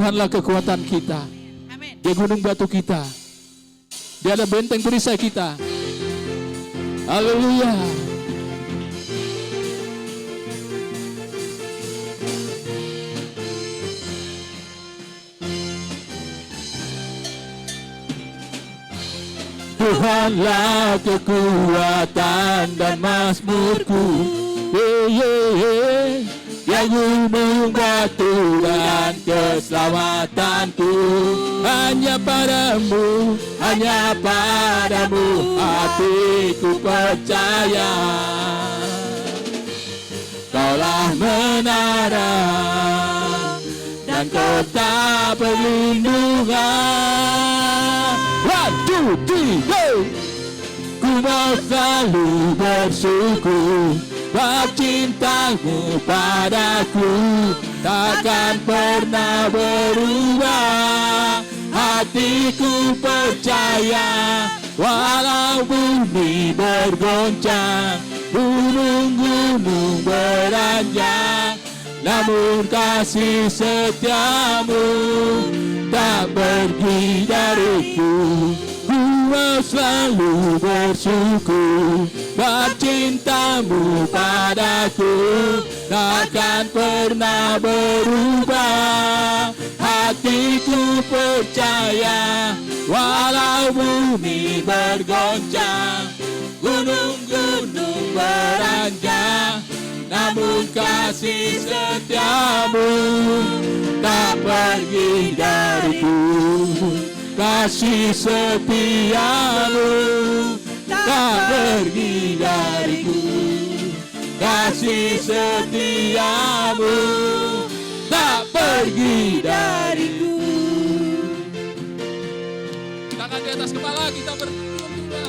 Tuhanlah kekuatan kita. Dia gunung batu kita. Dia adalah benteng perisai kita. Haleluya. Tuhanlah kekuatan dan mazmurku. Dia gunung batu dan keselamatanku. Hanya padamu hatiku percaya. Kaulah menara dan kota perlindungan. 1, 2, 3, go! Ku mau selalu bersyukur, sebab cintamu padaku takkan pernah berubah. Hatiku percaya, walau bumi bergoncang, gunung-gunung beranjak, namun kasih setiamu tak pergi dariku. Ku mau selalu bersyukur, sebab cintamu padaku takkan pernah berubah. Hatiku percaya, walau bumi bergoncang, gunung-gunung beranjak, namun kasih setiamu tak pergi dariku. Kasih setiamu tak pergi dariku. Kasih setiamu tak pergi dariku. Tangan di atas kepala kita berdoa.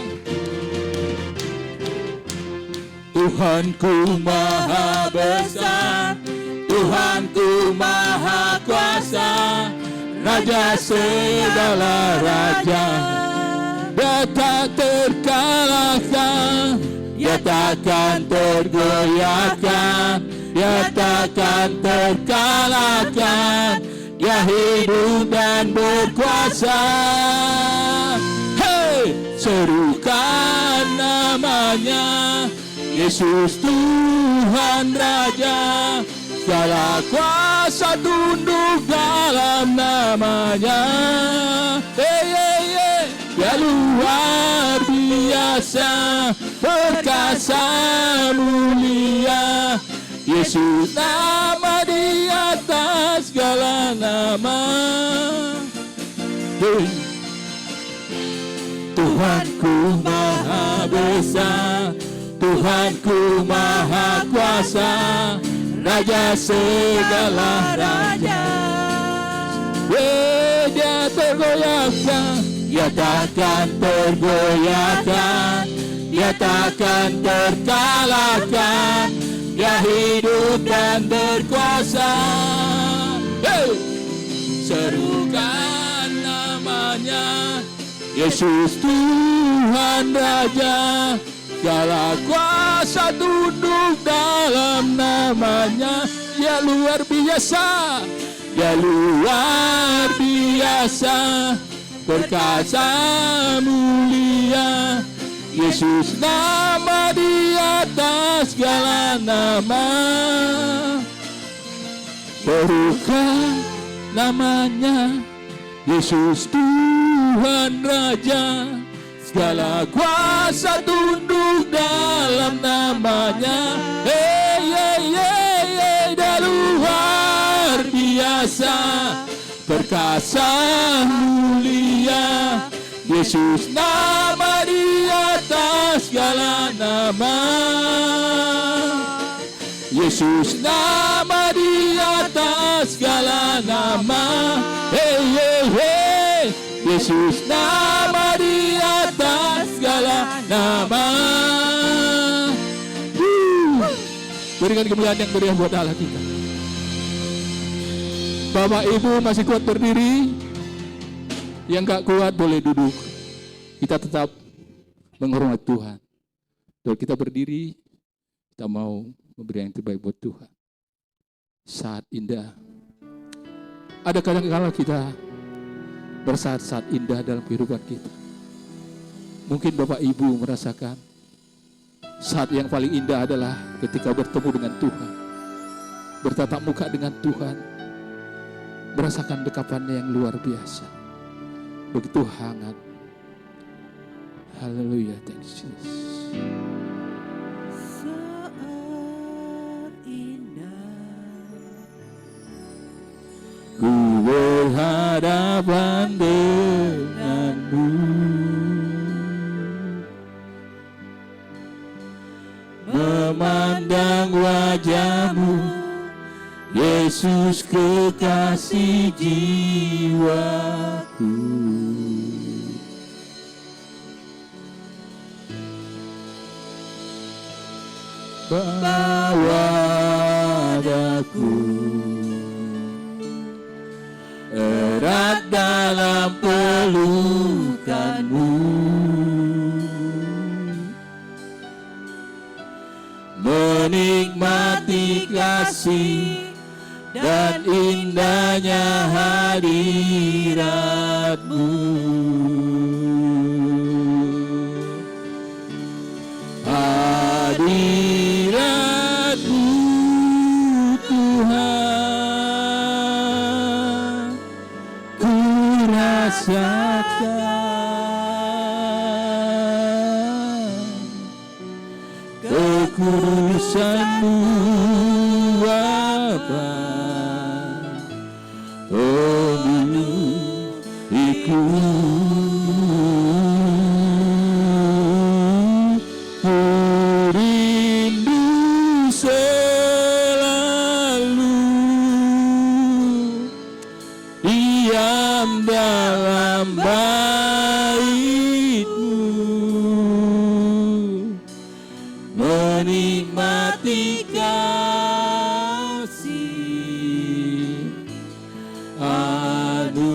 Tuhanku maha besar, Tuhanku maha kuasa, Raja segala raja. Dia tak terkalahkan, Dia takkan tergoyahkan, Dia takkan terkalahkan. Dia hidup dan berkuasa. Hei, serukan namanya, Yesus Tuhan Raja. Segala kuasa tunduk dalam namanya. Dia luar biasa, perkasa mulia. Yesus nama di atas segala nama. Tuhanku maha besar, Tuhanku maha kuasa, Raja segala raja. Dia tergoyahkan, Dia takkan tergoyahkan, Dia takkan terkalahkan. Dia hidup dan berkuasa. Serukan namanya, Yesus Tuhan Raja. Segala kuasa tunduk dalam namanya. Dia luar biasa, Dia luar biasa, perkasa mulia. Yesus nama di atas segala nama. Serukan namanya, Yesus Tuhan Raja. Segala kuasa tunduk dalam namanya. Dia luar biasa, perkasa mulia. Yesus nama di atas segala nama. Yesus nama di atas segala nama. Yesus nama di atas segala nama. Berikan kemuliaan yang meriah buat Allah kita. Bapak Ibu masih kuat berdiri, yang gak kuat boleh duduk. Kita tetap menghormati Tuhan. Kalau kita berdiri, kita mau memberi yang terbaik buat Tuhan. Saat indah Ada kadang-kala kita bersaat-saat indah dalam kehidupan kita. Mungkin Bapak Ibu merasakan saat yang paling indah adalah ketika bertemu dengan Tuhan, bertatap muka dengan Tuhan, merasakan dekapannya yang luar biasa, begitu hangat. Haleluya, thank you Jesus. Saat indah Ku berhadapan denganmu, memandang wajahmu, Yesus kekasih jiwaku. Bawa daku erat dalam pelukanmu, menikmati kasih dan indahnya hadiratmu. Hadiratmu Tuhan, ku rasakan kekudusan-Mu Bapa, pemilikku. Dalam bait-Mu, menikmati kasih anugerah-Mu.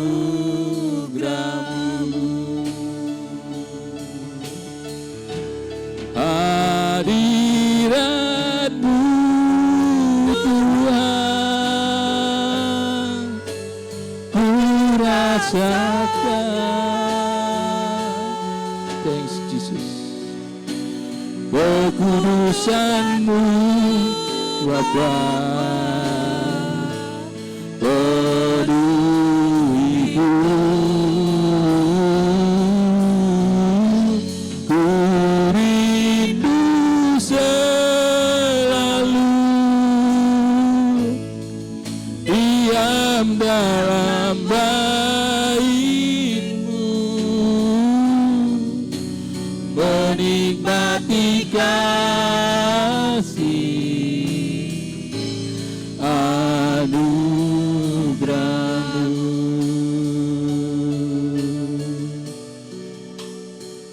Hadirat-Mu Tuhan, ku rasakan. Thanks Jesus. Kekudusan-Mu Bapa, penuhiku. Ku rindu selalu diam dalam bait-Mu, menikmati kasih anugerah-Mu,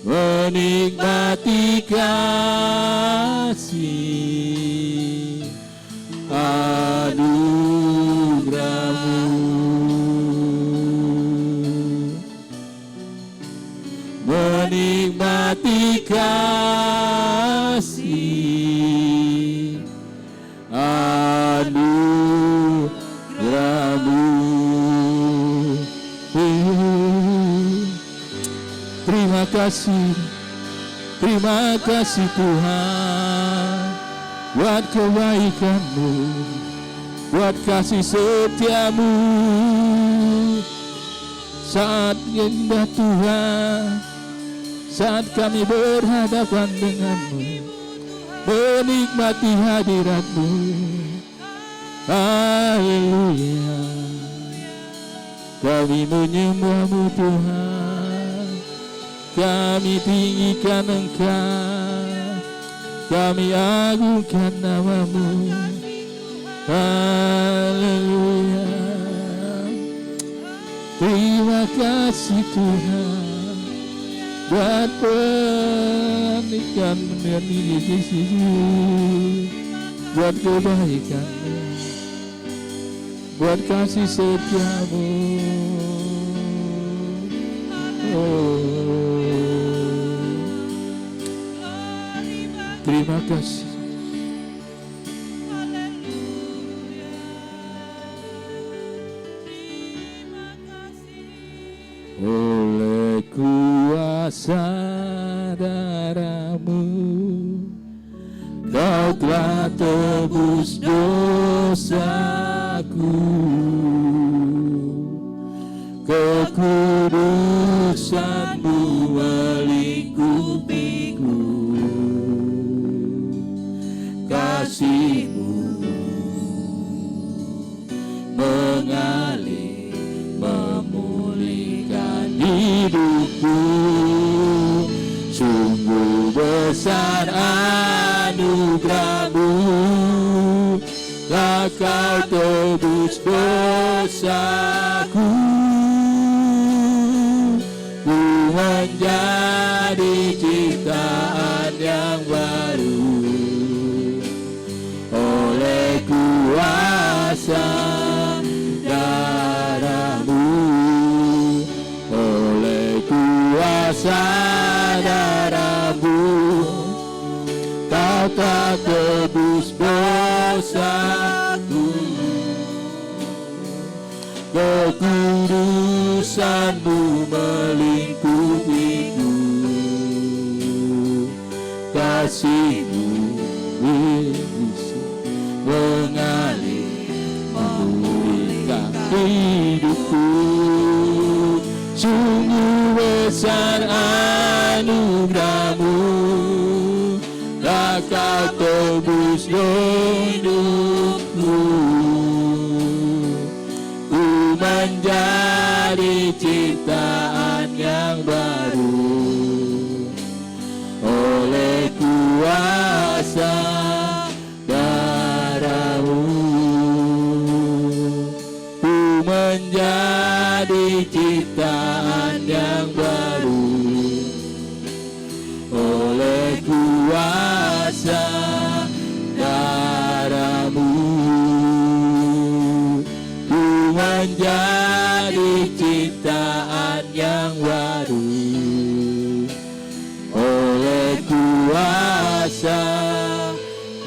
menikmati kasih anugerah-Mu, menikmati kasih anugerah-Mu. Terima kasih Tuhan buat kebaikan-Mu, buat kasih setia-Mu. Saat indah Tuhan, saat kami berhadapan dengan-Mu, menikmati hadirat-Mu. Haleluya, kami menyembah-Mu Tuhan, kami tinggikan Engkau, kami agungkan nama-Mu. Haleluya, terima kasih Tuhan buat pernikahan dengan Yesus, buat kebaikan-Mu, buat kasih setia-Mu. Terima kasih. oleh kuasa darah-Mu Kau telah tebus dosaku, kekudusan-Mu melingkupiku, kasih-Mu mengalir memulihkan hidupku. Sungguh besar anugerah-Mu, telah Kau tebus dosaku. Ku menjadi ciptaan yang baru oleh kuasa darah-Mu, oleh kuasa darah-Mu Kau telah tebus dosaku, kekudusan-Mu melingkupiku, kasih-Mu mengalir memulihkan hidupku. Sungguh besar anugerah-Mu, telah Kau tebus hidupku. Ku menjadi ciptaan yang baru oleh kuasa darah-Mu. Ku menjadi ciptaan yang baru oleh kuasa darah-Mu. Ku menjadi ciptaan yang baru oleh kuasa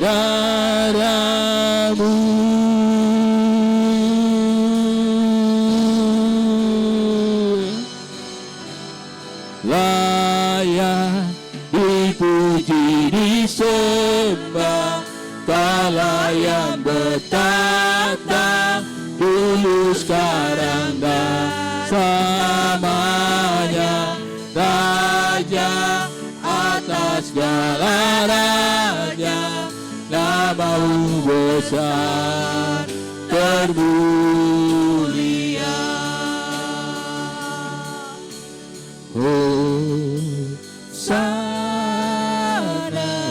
darah-Mu. Layak dipuji disembah, Kala yang bertata dulu sekarang dan selamanya, Raja atas segala raja, nama-Mu besar termulia. Hosana,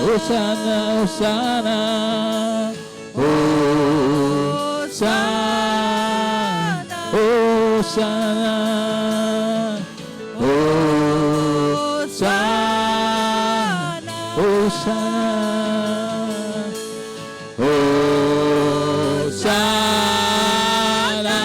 Hosana, Hosana, Hosana, Hosana, Hosana, Hosana,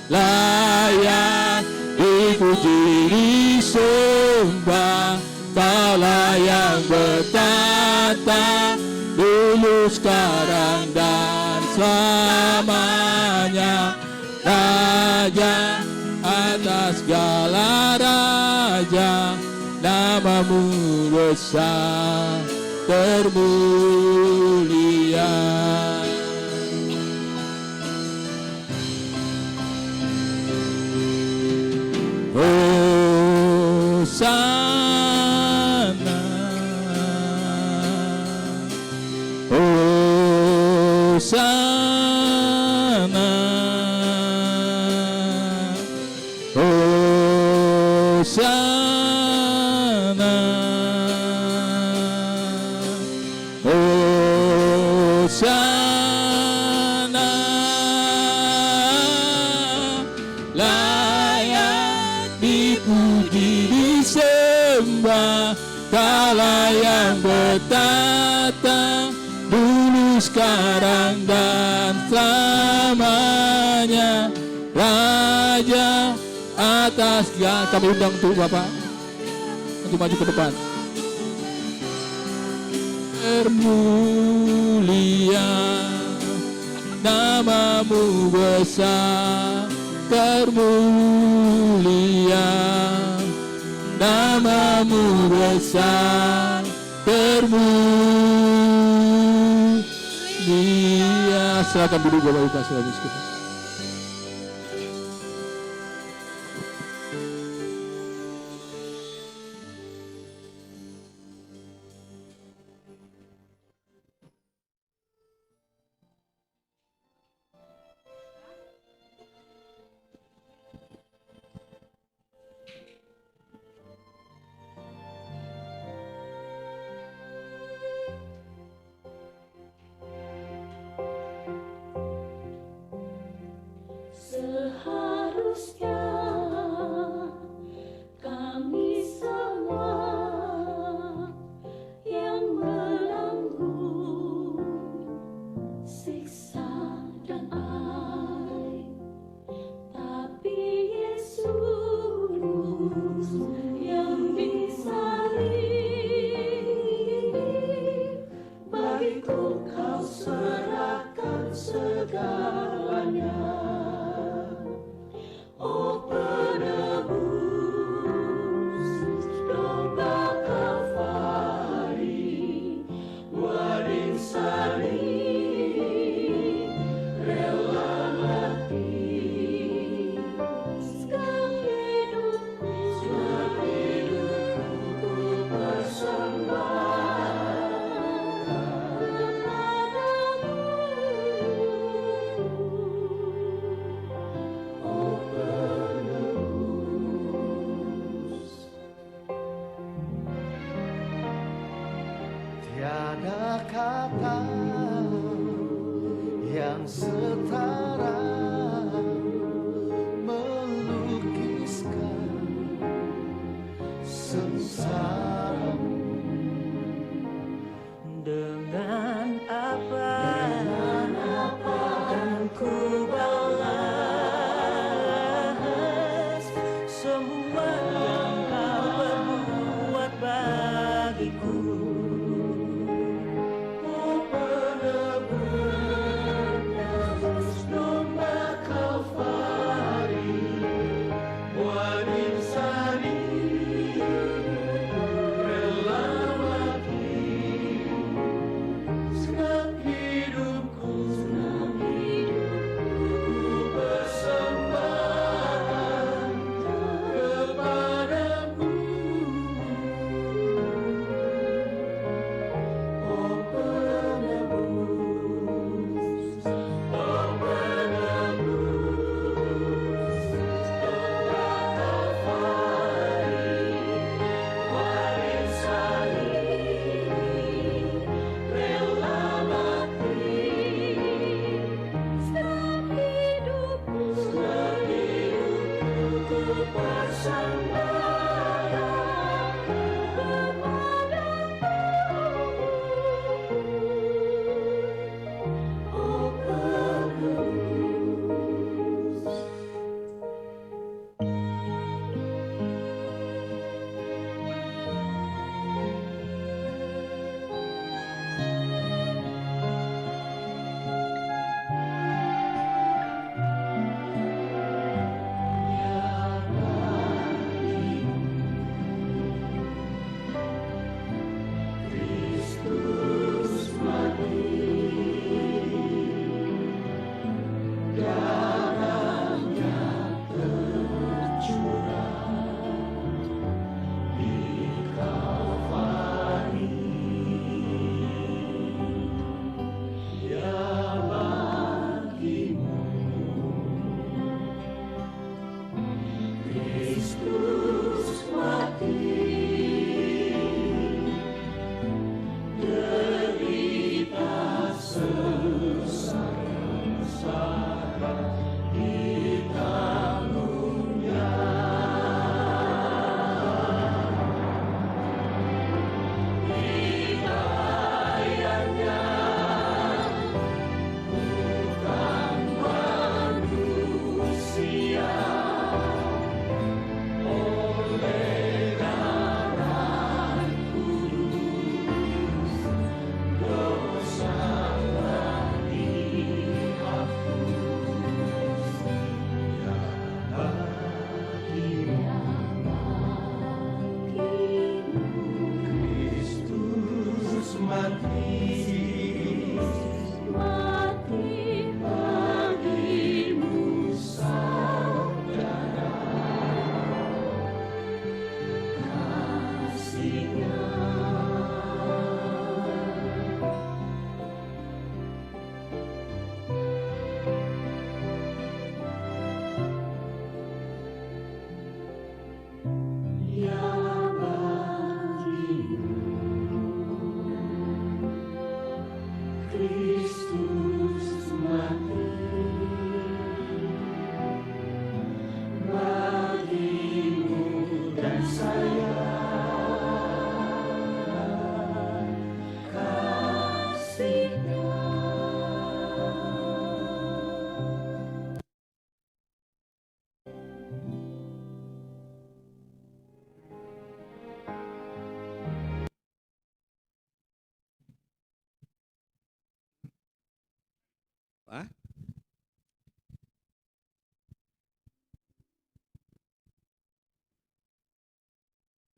layak dipuji disembah, Kala yang bertata dulu sekarang dan selamanya, Raja atas segala raja, nama-Mu besar termulia. Hosana, Hosana, Hosana, Hosana, layak dipuji disembah, Kala yang bertata dulu sekarang dan selamanya, Raja atas segala. Kami undang tuh Bapak maju ke depan. Termulia nama-Mu besar termulia, namamu besar, termulia. Silakan duduk Bapak Ibu kasih lagi sekali.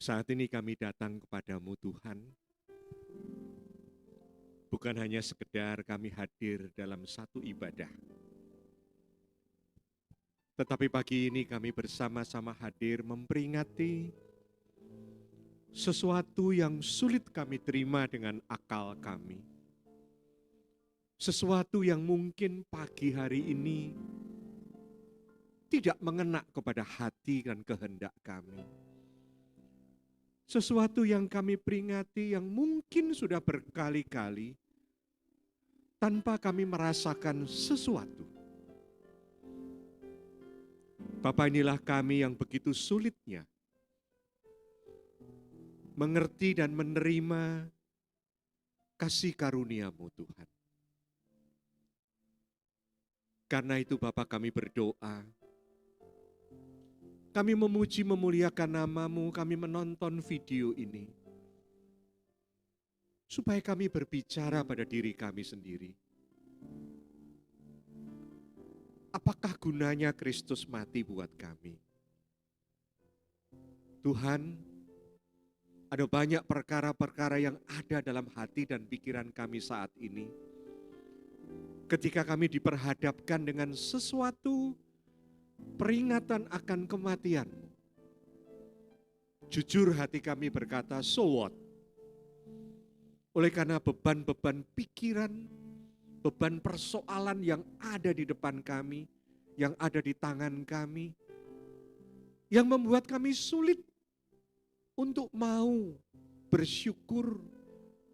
Saat ini kami datang kepadamu Tuhan, bukan hanya sekedar kami hadir dalam satu ibadah, tetapi pagi ini kami bersama-sama hadir memperingati sesuatu yang sulit kami terima dengan akal kami. Sesuatu yang mungkin pagi hari ini tidak mengena kepada hati dan kehendak kami. Sesuatu yang kami peringati yang mungkin sudah berkali-kali tanpa kami merasakan sesuatu. Bapa, inilah kami yang begitu sulitnya mengerti dan menerima kasih karunia-Mu Tuhan. Karena itu Bapa, kami berdoa, kami memuji memuliakan nama-Mu, kami menonton video ini, supaya kami berbicara pada diri kami sendiri. Apakah gunanya Kristus mati buat kami? Tuhan, ada banyak perkara-perkara yang ada dalam hati dan pikiran kami saat ini. Ketika kami diperhadapkan dengan sesuatu peringatan akan kematian-Mu, jujur hati kami berkata, so what? Oleh karena beban-beban pikiran, beban persoalan yang ada di depan kami, yang ada di tangan kami, yang membuat kami sulit untuk mau bersyukur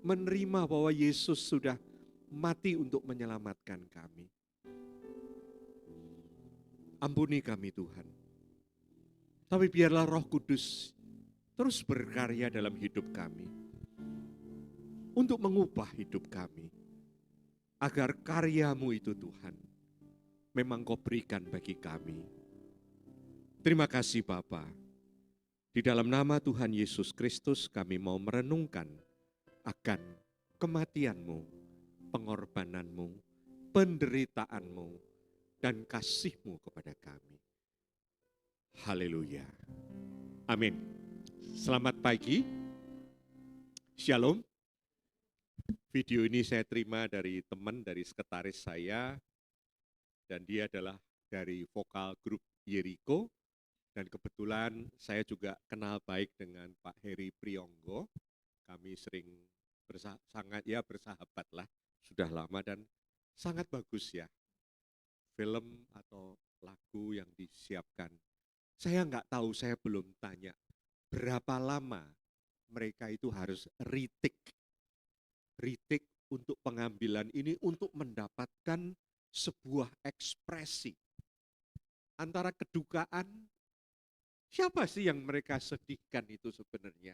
menerima bahwa Yesus sudah mati untuk menyelamatkan kami. Ampuni kami Tuhan. Tapi biarlah Roh Kudus terus berkarya dalam hidup kami. Untuk mengubah hidup kami. Agar karya-Mu itu Tuhan memang Kau berikan bagi kami. Terima kasih Bapa. Di dalam nama Tuhan Yesus Kristus kami mau merenungkan akan kematian-Mu, pengorbanan-Mu, penderitaan-Mu, dan kasih-Mu kepada kami. Haleluya. Amin. Selamat pagi. Shalom. Video ini saya terima dari teman, dari sekretaris saya, dan dia adalah dari vokal grup Yeriko, dan kebetulan saya juga kenal baik dengan Pak Heri Priyonggo. Kami sering bersahabat lah, sudah lama dan sangat bagus ya. Film atau lagu yang disiapkan. Saya nggak tahu, saya belum tanya berapa lama mereka itu harus retake untuk pengambilan ini untuk mendapatkan sebuah ekspresi antara kedukaan. Siapa sih yang mereka sedihkan itu sebenarnya?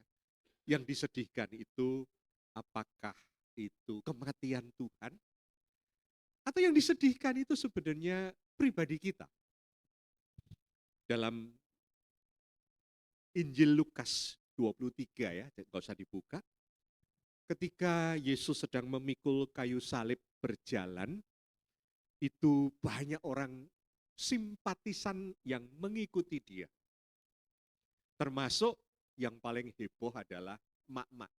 Yang disedihkan itu apakah itu kematian Tuhan? Atau yang disedihkan itu sebenarnya pribadi kita. Dalam Injil Lukas 23 ya, nggak usah dibuka. Ketika Yesus sedang memikul kayu salib berjalan, itu banyak orang simpatisan yang mengikuti dia. Termasuk yang paling heboh adalah mak-mak.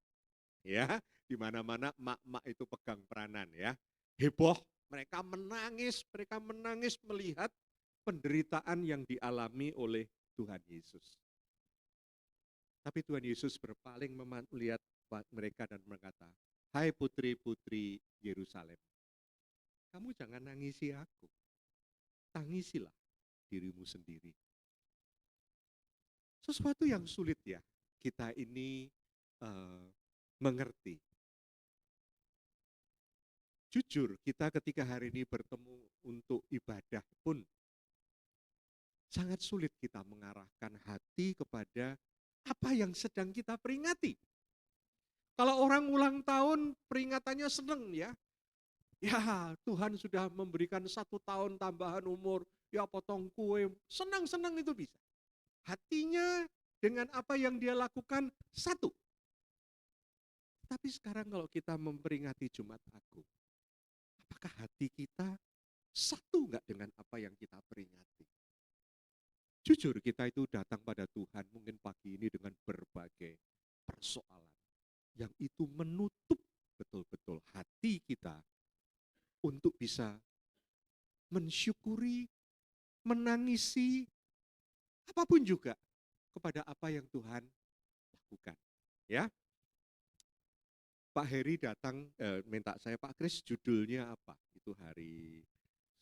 Ya, di mana-mana mak-mak itu pegang peranan ya. Heboh, mereka menangis melihat penderitaan yang dialami oleh Tuhan Yesus. Tapi Tuhan Yesus berpaling melihat mereka dan berkata, "Hai putri-putri Yerusalem, kamu jangan nangisi aku. Tangisilah dirimu sendiri." Sesuatu yang sulit ya, kita ini mengerti. Jujur, kita ketika hari ini bertemu untuk ibadah pun sangat sulit kita mengarahkan hati kepada apa yang sedang kita peringati. Kalau orang ulang tahun peringatannya seneng ya. Ya Tuhan sudah memberikan 1 tahun tambahan umur, ya potong kue, senang-senang itu bisa. Hatinya dengan apa yang dia lakukan satu. Tapi sekarang kalau kita memperingati Jumat Agung, apakah hati kita satu enggak dengan apa yang kita peringati? Jujur kita itu datang pada Tuhan mungkin pagi ini dengan berbagai persoalan yang itu menutup betul-betul hati kita untuk bisa mensyukuri, menangisi, apapun juga kepada apa yang Tuhan lakukan. Ya, Pak Heri datang minta saya, Pak Kris judulnya apa? Itu hari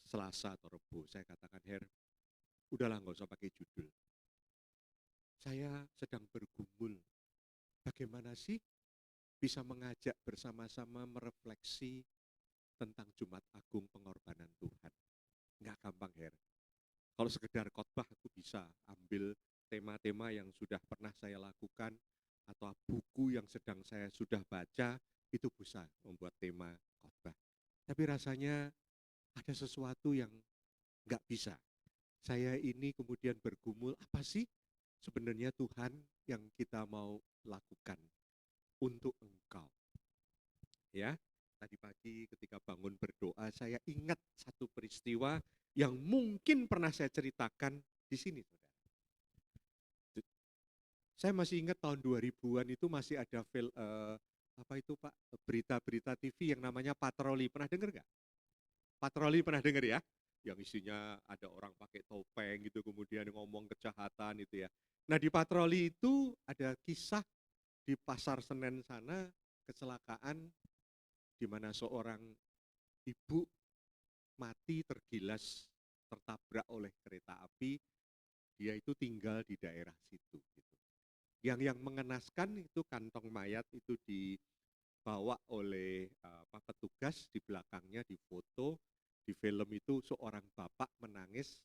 Selasa atau Rebo. Saya katakan, Her, udahlah nggak usah pakai judul. Saya sedang bergumul. Bagaimana sih bisa mengajak bersama-sama merefleksi tentang Jumat Agung pengorbanan Tuhan. Nggak gampang, Her. Kalau sekedar khotbah aku bisa ambil tema-tema yang sudah pernah saya lakukan atau buku yang sedang saya sudah baca, itu bisa membuat tema khotbah. Tapi rasanya ada sesuatu yang nggak bisa. Saya ini kemudian bergumul, apa sih sebenarnya Tuhan yang kita mau lakukan untuk Engkau. Ya, tadi pagi ketika bangun berdoa, saya ingat satu peristiwa yang mungkin pernah saya ceritakan di sini, saudara. Saya masih ingat tahun 2000-an itu masih ada apa itu Pak, berita-berita TV yang namanya patroli. Pernah dengar nggak? Patroli pernah dengar ya? Yang isinya ada orang pakai topeng gitu, kemudian ngomong kejahatan itu ya. Nah di patroli itu ada kisah di Pasar Senen sana, kecelakaan di mana seorang ibu mati tergilas, tertabrak oleh kereta api, dia itu tinggal di daerah situ. Gitu. Yang mengenaskan itu kantong mayat itu dibawa oleh petugas, di belakangnya difoto, di film itu seorang bapak menangis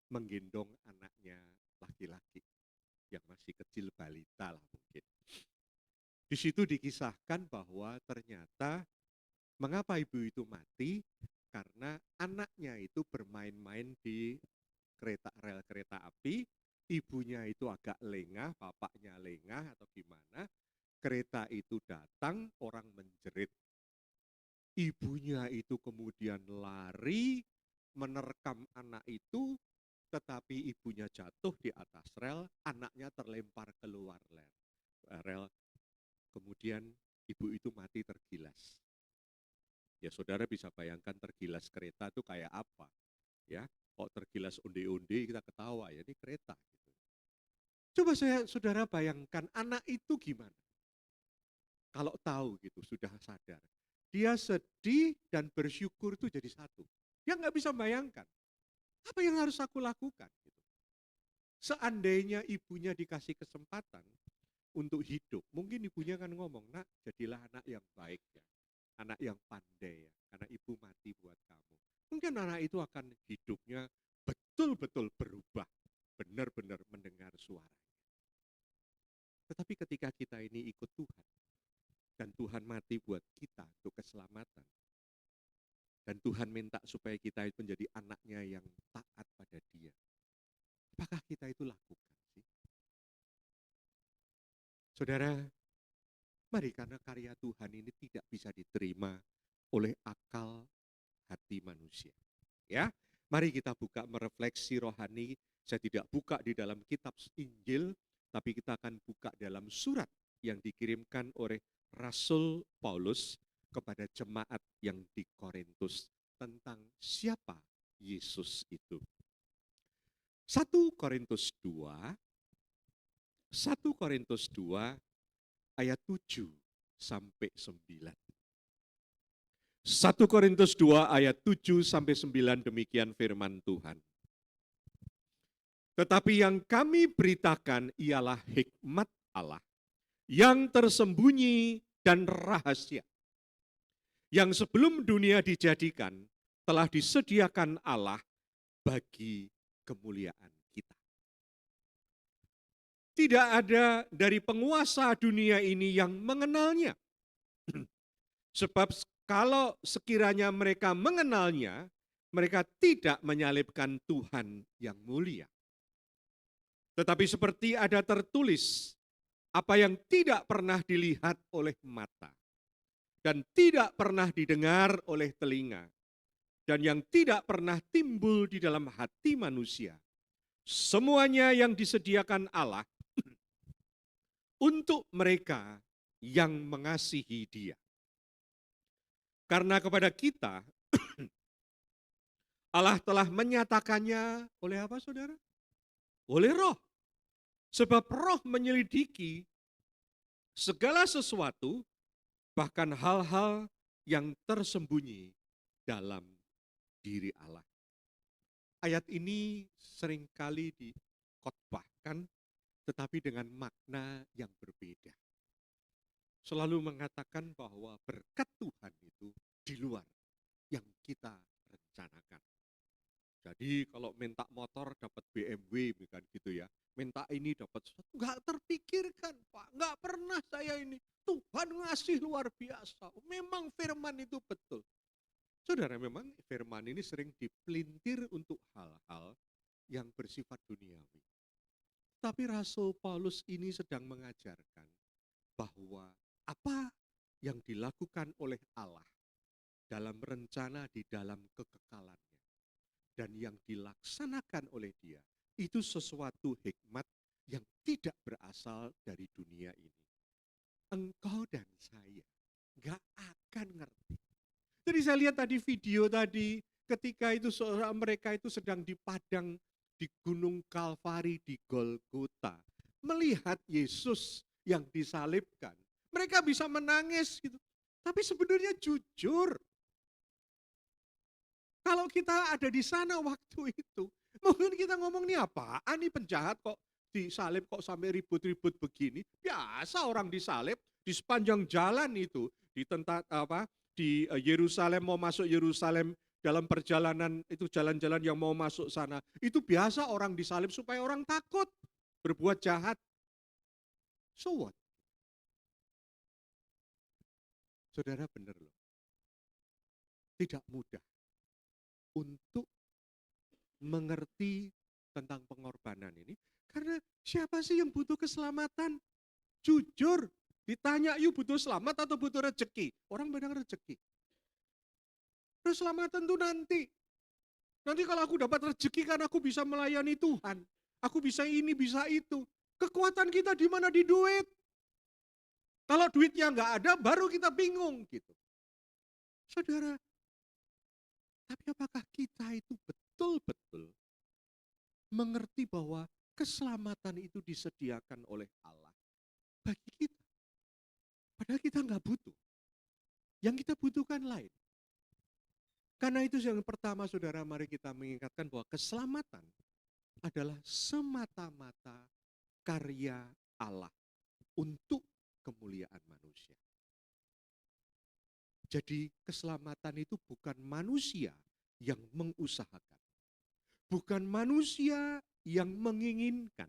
menggendong anaknya laki-laki yang masih kecil, balita lah mungkin. Di situ dikisahkan bahwa ternyata mengapa ibu itu mati, karena anaknya itu bermain-main di rel kereta api, ibunya itu agak lengah, bapaknya lengah atau gimana, kereta itu datang, orang menjerit. Ibunya itu kemudian lari, menerkam anak itu, tetapi ibunya jatuh di atas rel, anaknya terlempar keluar rel, kemudian ibu itu mati tergilas. Ya saudara bisa bayangkan tergilas kereta itu kayak apa. Ya, kok tergilas onde-onde kita ketawa ya, ini kereta. Gitu. Coba saudara bayangkan anak itu gimana. Kalau tahu gitu, sudah sadar. Dia sedih dan bersyukur itu jadi satu. Dia nggak bisa bayangkan, apa yang harus aku lakukan. Gitu. Seandainya ibunya dikasih kesempatan untuk hidup, mungkin ibunya kan ngomong, nak jadilah anak yang baik ya, anak yang pandai ya, karena ibu mati buat kamu. Mungkin anak itu akan hidupnya betul-betul berubah, benar-benar mendengar suaranya. Tetapi ketika kita ini ikut Tuhan, dan Tuhan mati buat kita untuk keselamatan, dan Tuhan minta supaya kita itu menjadi anaknya yang taat pada Dia, apakah kita itu lakukan sih? Saudara, mari, karena karya Tuhan ini tidak bisa diterima oleh akal hati manusia. Ya, mari kita buka merefleksi rohani. Saya tidak buka di dalam kitab Injil, tapi kita akan buka dalam surat yang dikirimkan oleh Rasul Paulus kepada jemaat yang di Korintus tentang siapa Yesus itu. 1 Korintus 2 ayat 7 sampai 9. 1 Korintus 2 ayat 7 sampai 9 demikian firman Tuhan. Tetapi yang kami beritakan ialah hikmat Allah yang tersembunyi dan rahasia, yang sebelum dunia dijadikan telah disediakan Allah bagi kemuliaan kita. Tidak ada dari penguasa dunia ini yang mengenalnya. Sebab kalau sekiranya mereka mengenalnya, mereka tidak menyalibkan Tuhan yang mulia. Tetapi seperti ada tertulis, apa yang tidak pernah dilihat oleh mata, dan tidak pernah didengar oleh telinga, dan yang tidak pernah timbul di dalam hati manusia, semuanya yang disediakan Allah untuk mereka yang mengasihi Dia. Karena kepada kita, Allah telah menyatakannya oleh apa saudara? Oleh Roh. Sebab Roh menyelidiki segala sesuatu, bahkan hal-hal yang tersembunyi dalam diri Allah. Ayat ini seringkali dikhotbahkan, tetapi dengan makna yang berbeda. Selalu mengatakan bahwa berkat Tuhan itu di luar yang kita rencanakan. Jadi kalau minta motor dapat BMW bukan gitu ya. Minta ini dapat sesuatu, nggak terpikirkan Pak, nggak pernah saya ini. Tuhan ngasih luar biasa, memang firman itu betul. Saudara, memang firman ini sering dipelintir untuk hal-hal yang bersifat duniawi. Tapi Rasul Paulus ini sedang mengajarkan bahwa apa yang dilakukan oleh Allah dalam rencana di dalam kekekalannya dan yang dilaksanakan oleh Dia itu sesuatu hikmat yang tidak berasal dari dunia ini. Engkau dan saya gak akan ngerti. Jadi saya lihat tadi video tadi ketika itu mereka itu sedang di padang di Gunung Kalvari di Golgota, melihat Yesus yang disalibkan. Mereka bisa menangis gitu. Tapi sebenarnya jujur, kalau kita ada di sana waktu itu, mungkin kita ngomong nih apaan nih penjahat kok disalib kok sampai ribut-ribut begini. Biasa orang disalib di sepanjang jalan itu di di Yerusalem, mau masuk Yerusalem dalam perjalanan itu jalan-jalan yang mau masuk sana. Itu biasa orang disalib supaya orang takut berbuat jahat. So what? Saudara benar loh. Tidak mudah untuk mengerti tentang pengorbanan ini. Karena siapa sih yang butuh keselamatan? Jujur, ditanya yuk butuh selamat atau butuh rezeki? Orang bilang rezeki. Keselamatan itu nanti. Nanti kalau aku dapat rezeki kan aku bisa melayani Tuhan. Aku bisa ini, bisa itu. Kekuatan kita di mana? Di duit. Kalau duitnya nggak ada, baru kita bingung gitu. Saudara, tapi apakah kita itu betul-betul mengerti bahwa keselamatan itu disediakan oleh Allah bagi kita? Padahal kita nggak butuh. Yang kita butuhkan lain. Karena itu yang pertama saudara, mari kita mengingatkan bahwa keselamatan adalah semata-mata karya Allah untuk kemuliaan manusia. Jadi keselamatan itu bukan manusia yang mengusahakan. Bukan manusia yang menginginkan.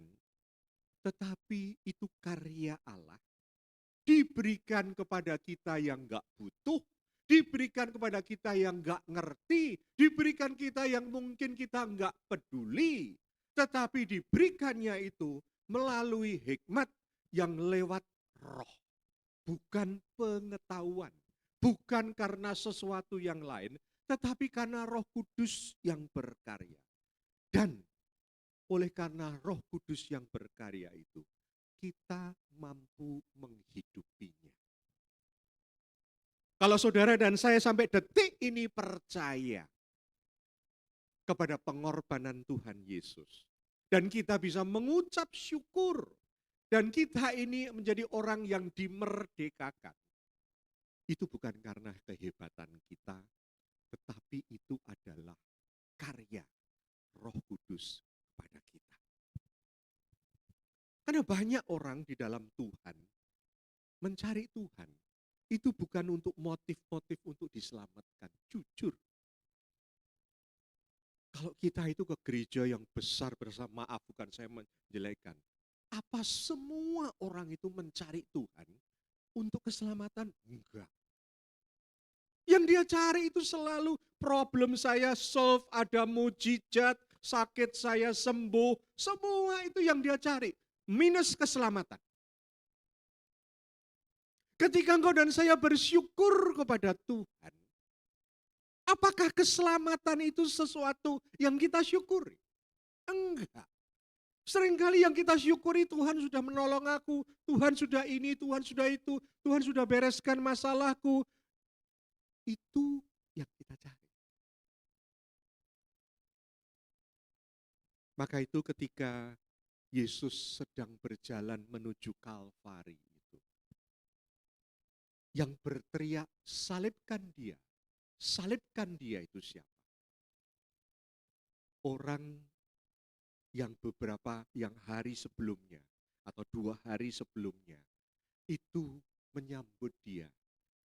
Tetapi itu karya Allah. Diberikan kepada kita yang gak butuh. Diberikan kepada kita yang gak ngerti. Diberikan kita yang mungkin kita gak peduli. Tetapi diberikannya itu melalui hikmat yang lewat roh. Bukan pengetahuan. Bukan karena sesuatu yang lain, tetapi karena Roh Kudus yang berkarya. Dan oleh karena Roh Kudus yang berkarya itu, kita mampu menghidupinya. Kalau saudara dan saya sampai detik ini percaya kepada pengorbanan Tuhan Yesus, dan kita bisa mengucap syukur, dan kita ini menjadi orang yang dimerdekakan, itu bukan karena kehebatan kita, tetapi itu adalah karya Roh Kudus pada kita. Karena banyak orang di dalam Tuhan mencari Tuhan, itu bukan untuk motif-motif untuk diselamatkan. Jujur, kalau kita itu ke gereja yang besar bersama, maaf bukan saya menjelekkan, apa semua orang itu mencari Tuhan untuk keselamatan? Enggak. Yang dia cari itu selalu problem saya solve, ada mujizat, sakit saya sembuh. Semua itu yang dia cari. Minus keselamatan. Ketika engkau dan saya bersyukur kepada Tuhan, apakah keselamatan itu sesuatu yang kita syukuri? Enggak. Seringkali yang kita syukuri, Tuhan sudah menolong aku, Tuhan sudah ini, Tuhan sudah itu, Tuhan sudah bereskan masalahku. Itu yang kita cari. Maka itu ketika Yesus sedang berjalan menuju Kalvari itu, yang berteriak, salibkan dia itu siapa? Orang yang yang hari sebelumnya, atau 2 hari sebelumnya, itu menyambut dia,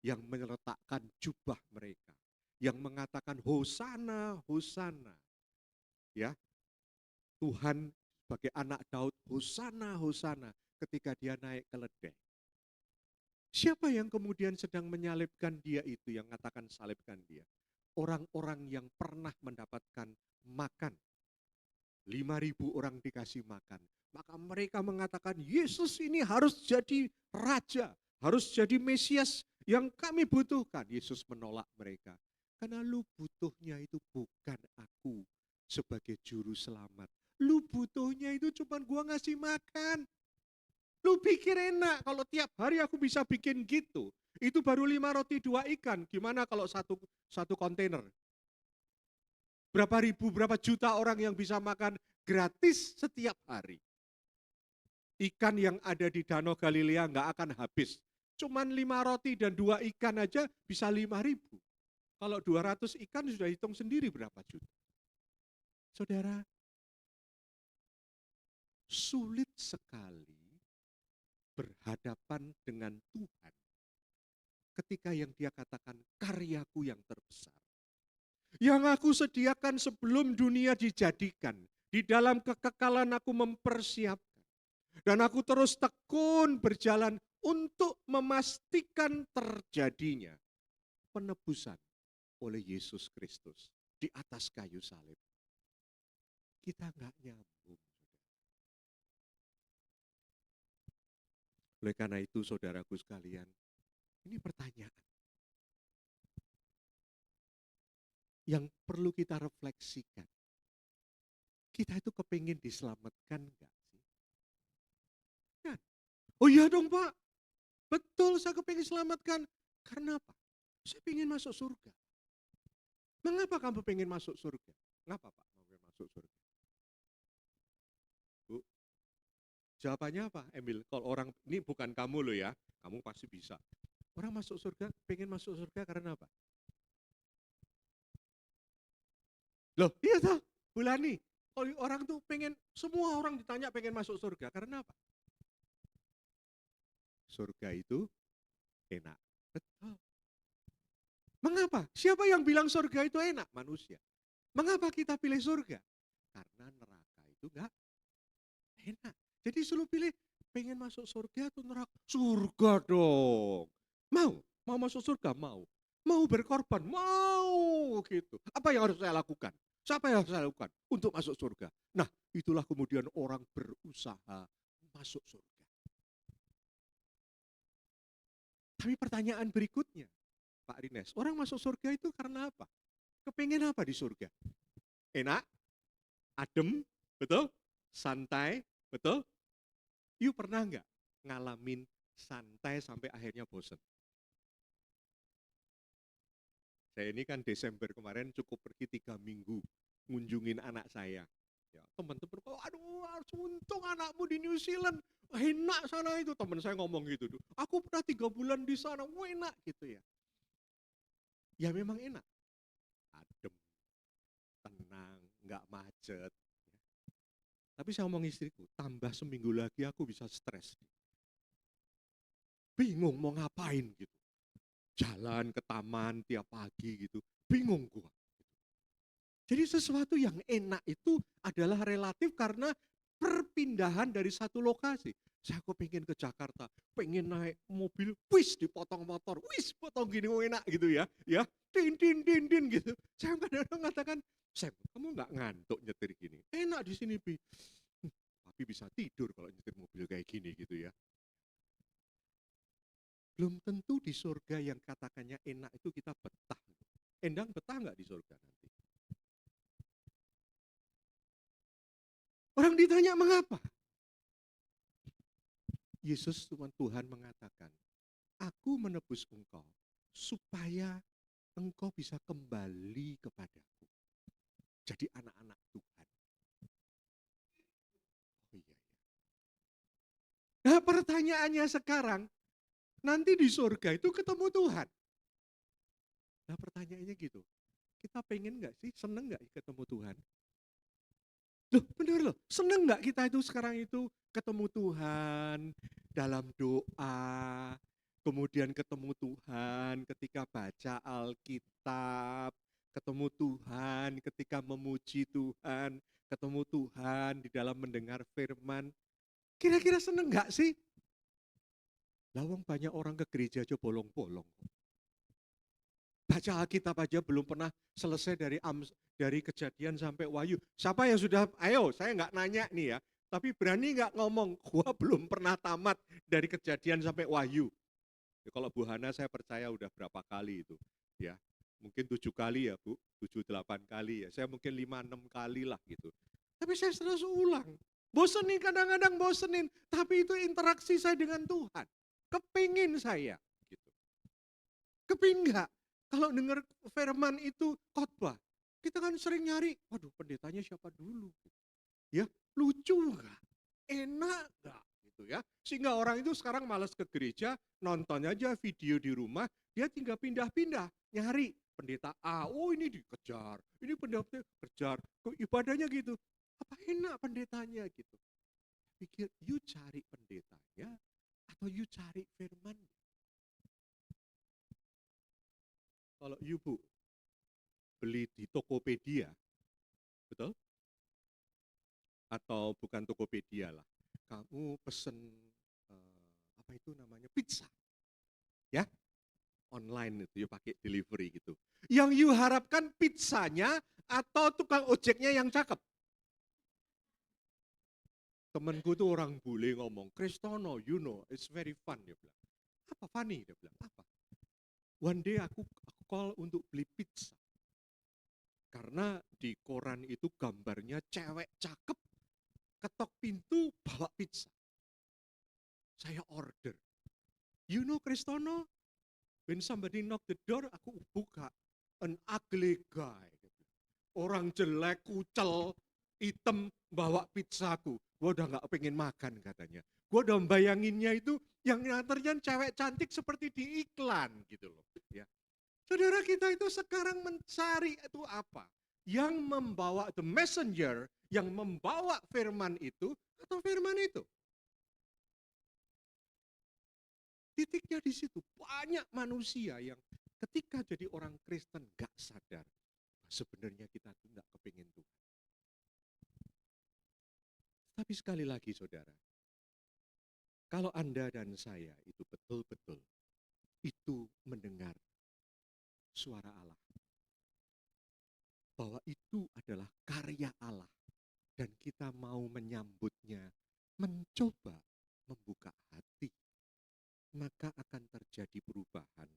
yang meletakkan jubah mereka, yang mengatakan Hosana, Hosana. Ya, Tuhan sebagai anak Daud, Hosana, Hosana, ketika dia naik keledai. Siapa yang kemudian sedang menyalibkan dia itu, yang mengatakan salibkan dia? Orang-orang yang pernah mendapatkan makan. 5.000 orang dikasih makan. Maka mereka mengatakan, Yesus ini harus jadi raja, harus jadi Mesias yang kami butuhkan. Yesus menolak mereka. Karena lu butuhnya itu bukan aku sebagai juru selamat. Lu butuhnya itu cuma gua ngasih makan. Lu pikir enak kalau tiap hari aku bisa bikin gitu. Itu baru 5 roti 2 ikan. Gimana kalau satu kontainer? Berapa ribu, berapa juta orang yang bisa makan gratis setiap hari. Ikan yang ada di Danau Galilea nggak akan habis. Cuman 5 roti dan 2 ikan aja bisa 5.000. Kalau 200 ikan sudah hitung sendiri berapa juta. Saudara, sulit sekali berhadapan dengan Tuhan ketika yang dia katakan karyaku yang terbesar, yang aku sediakan sebelum dunia dijadikan, di dalam kekekalan aku mempersiapkan, dan aku terus tekun berjalan untuk memastikan terjadinya penebusan oleh Yesus Kristus di atas kayu salib. Kita nggak nyambung. Oleh karena itu saudaraku sekalian, ini pertanyaan yang perlu kita refleksikan. Kita itu kepingin diselamatkan enggak sih? Kan? Oh iya dong Pak, betul saya kepingin diselamatkan. Karena apa? Saya ingin masuk surga. Mengapa kamu pengen masuk surga? Kenapa Pak mau masuk surga? Bu, jawabannya apa Emil? Kalau orang, ini bukan kamu loh ya, kamu pasti bisa. Orang masuk surga, pengen masuk surga karena apa? Loh, iya toh, Bulani. Kalau orang tuh pengen, semua orang ditanya pengen masuk surga, karena apa? Surga itu enak. Betul. Mengapa? Siapa yang bilang surga itu enak? Manusia. Mengapa kita pilih surga? Karena neraka itu enggak enak. Jadi selalu pilih, pengen masuk surga atau neraka? Surga dong. Mau? Mau masuk surga? Mau. Mau berkorban? Mau gitu. Apa yang harus saya lakukan? Siapa yang harus saya lakukan untuk masuk surga? Nah, itulah kemudian orang berusaha masuk surga. Tapi pertanyaan berikutnya, Pak Rines, orang masuk surga itu karena apa? Kepingin apa di surga? Enak, adem, betul? Santai, betul? You pernah nggak ngalamin santai sampai akhirnya bosen? Saya ini kan Desember kemarin cukup pergi 3 minggu ngunjungin anak saya. Ya, teman-teman, aduh untung anakmu di New Zealand, enak sana itu. Teman saya ngomong gitu, aku pernah 3 bulan di sana, enak gitu ya. Ya memang enak, adem, tenang, nggak macet. Tapi saya ngomong istriku, tambah seminggu lagi aku bisa stres. Bingung mau ngapain gitu. Jalan ke taman tiap pagi gitu, bingung gua. Jadi sesuatu yang enak itu adalah relatif karena perpindahan dari satu lokasi. Saya kok pengen ke Jakarta, pengen naik mobil, wis dipotong motor, wis potong gini enak gitu ya, din din din din gitu. Saya kadang-kadang mengatakan, Sam, kamu nggak ngantuk nyetir gini? Enak di sini, Pi. Tapi bisa tidur kalau nyetir mobil kayak gini gitu ya. Belum tentu di surga yang katakannya enak itu kita betah. Endang betah nggak di surga nanti? Orang ditanya mengapa? Yesus Tuhan mengatakan, aku menebus engkau supaya engkau bisa kembali kepadaku. Jadi anak-anak Tuhan. Oh iya, iya. Nah pertanyaannya sekarang, nanti di surga itu ketemu Tuhan. Nah pertanyaannya gitu, kita pengen nggak sih, seneng nggak ketemu Tuhan? Loh bener loh, seneng nggak kita itu sekarang itu ketemu Tuhan dalam doa, kemudian ketemu Tuhan ketika baca Alkitab, ketemu Tuhan ketika memuji Tuhan, ketemu Tuhan di dalam mendengar firman. Kira-kira seneng nggak sih? Lawang banyak orang ke gereja aja bolong-bolong. Baca Alkitab aja belum pernah selesai dari Kejadian sampai Wahyu. Siapa yang sudah, ayo saya nggak nanya nih ya, tapi berani nggak ngomong, gua belum pernah tamat dari Kejadian sampai Wahyu. Ya, kalau Bu Hana saya percaya udah berapa kali itu, ya mungkin 7 kali ya Bu, 7-8 kali ya, saya mungkin 5-6 kali lah gitu. Tapi saya terus ulang, bosenin kadang-kadang bosenin, tapi itu interaksi saya dengan Tuhan, kepingin saya gitu. Kepingin nggak? Kalau dengar firman itu khotbah, kita kan sering nyari, waduh pendetanya siapa dulu? Ya, lucu nggak? Enak nggak? Gitu ya. Sehingga orang itu sekarang malas ke gereja, nonton aja video di rumah, dia tinggal pindah-pindah, nyari pendeta A, oh ini dikejar, ini pendeta kejar, kok ibadahnya gitu. Apa enak pendetanya gitu. Pikir, you cari pendetanya atau you cari firman? Kalau you Bu, beli di Tokopedia, betul? Atau bukan Tokopedia lah, kamu pesen apa itu namanya pizza, ya online itu ya pakai delivery gitu. Yang you harapkan pizzanya atau tukang ojeknya yang cakep? Temenku tuh orang bule ngomong, Kristono, you know, it's very fun, dia bilang. Apa funny? Dia bilang, apa? One day aku call untuk beli pizza. Karena di koran itu gambarnya cewek cakep, ketok pintu bawa pizza. Saya order. You know Kristono, when somebody knock the door, aku buka. An ugly guy. Orang jelek, kucel, hitam, bawa pizzaku. Gue udah gak pengen makan katanya. Gue udah bayanginnya itu yang nganternya cewek cantik seperti di iklan gitu loh. Ya. Saudara kita itu sekarang mencari itu apa? Yang membawa the messenger, yang membawa firman itu, atau firman itu? Titiknya di situ. Banyak manusia yang ketika jadi orang Kristen gak sadar. Sebenarnya kita tuh gak kepingin Tuhan. Tapi sekali lagi saudara, kalau Anda dan saya itu betul-betul itu mendengar suara Allah. Bahwa itu adalah karya Allah. Dan kita mau menyambutnya, mencoba membuka hati. Maka akan terjadi perubahan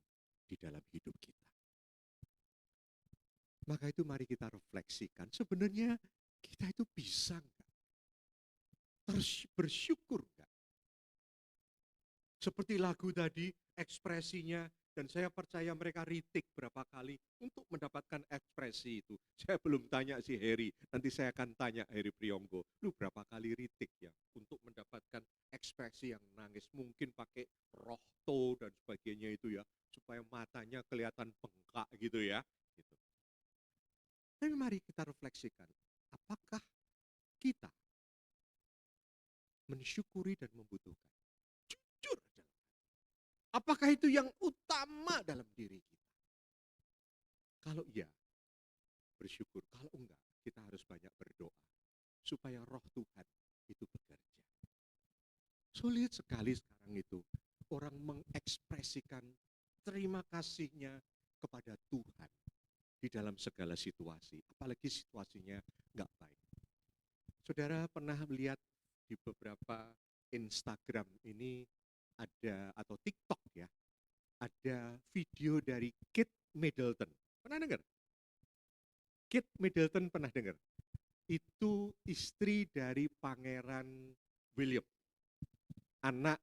di dalam hidup kita. Maka itu mari kita refleksikan, sebenarnya kita itu bisa enggak? Bersyukur enggak? Seperti lagu tadi, ekspresinya, dan saya percaya mereka retake berapa kali untuk mendapatkan ekspresi itu. Saya belum tanya si Heri, nanti saya akan tanya Heri Priyonggo, lu berapa kali retake ya untuk mendapatkan ekspresi yang nangis, mungkin pakai rohto dan sebagainya itu ya, supaya matanya kelihatan bengkak gitu ya. Gitu. Tapi mari kita refleksikan, apakah kita mensyukuri dan membutuhkan? Jujur aja. Apakah itu yang utama dalam diri kita? Kalau iya, bersyukur. Kalau enggak, kita harus banyak berdoa. Supaya roh Tuhan itu bekerja. Sulit sekali sekarang itu. Orang mengekspresikan terima kasihnya kepada Tuhan. Di dalam segala situasi. Apalagi situasinya enggak baik. Saudara pernah melihat di beberapa Instagram ini ada, atau TikTok ya, ada video dari Kate Middleton. Pernah dengar? Kate Middleton pernah dengar? itu istri dari Pangeran William, anak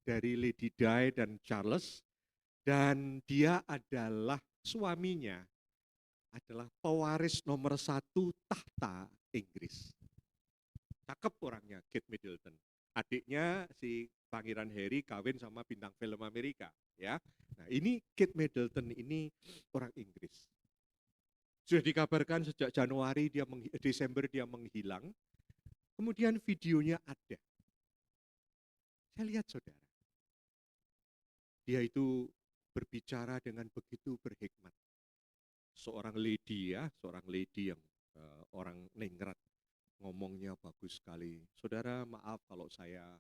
dari Lady Di dan Charles, dan dia adalah suaminya adalah pewaris nomor 1 tahta Inggris. Cakep orangnya, Kate Middleton. Adiknya si Pangeran Harry kawin sama bintang film Amerika, ya. Nah, ini Kate Middleton ini orang Inggris. Sudah dikabarkan sejak Desember dia menghilang. Kemudian videonya ada. Saya lihat saudara. Dia itu berbicara dengan begitu berhikmat. Seorang lady yang orang ningrat, ngomongnya bagus sekali. Saudara, maaf kalau saya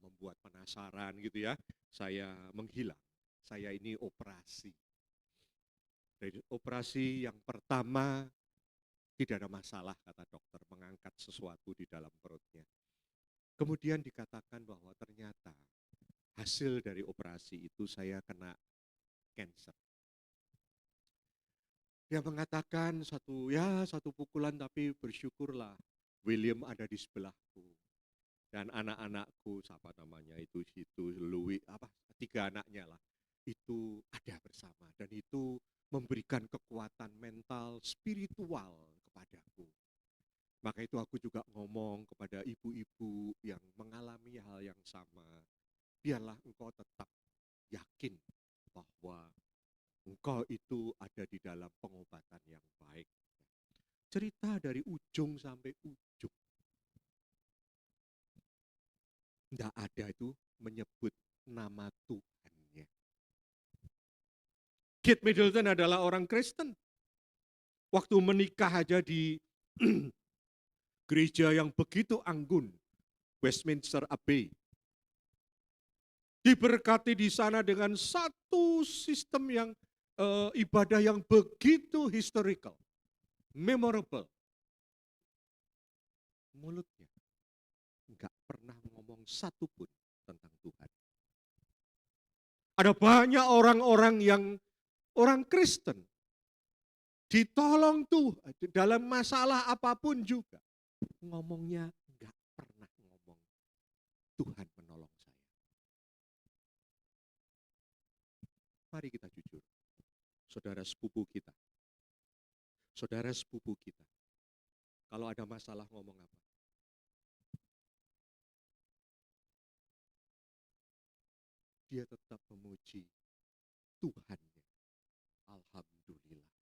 membuat penasaran gitu ya. Saya menghilang. Saya ini operasi. Dari operasi yang pertama tidak ada masalah kata dokter, mengangkat sesuatu di dalam perutnya. Kemudian dikatakan bahwa ternyata hasil dari operasi itu saya kena cancer. Dia mengatakan satu pukulan, tapi bersyukurlah William ada di sebelahku. Dan anak-anakku, siapa namanya itu Louis, 3 anaknya lah, itu ada bersama. Dan itu memberikan kekuatan mental, spiritual kepadaku. Maka itu aku juga ngomong kepada ibu-ibu yang mengalami hal yang sama. Biarlah engkau tetap yakin bahwa engkau itu ada di dalam pengobatan yang baik. Cerita dari ujung sampai ujung. Tidak ada itu menyebut nama Tuhannya. Kate Middleton adalah orang Kristen. Waktu menikah aja di gereja yang begitu anggun, Westminster Abbey. Diberkati di sana dengan satu sistem yang ibadah yang begitu historical, memorable. Mulutnya enggak pernah ngomong satu pun tentang Tuhan. Ada banyak orang-orang yang orang Kristen ditolong Tuhan dalam masalah apapun juga. Ngomongnya enggak pernah ngomong Tuhan menolong saya. Mari kita jujur. Saudara sepupu kita. Kalau ada masalah ngomong apa? Dia tetap memuji Tuhannya. Alhamdulillah.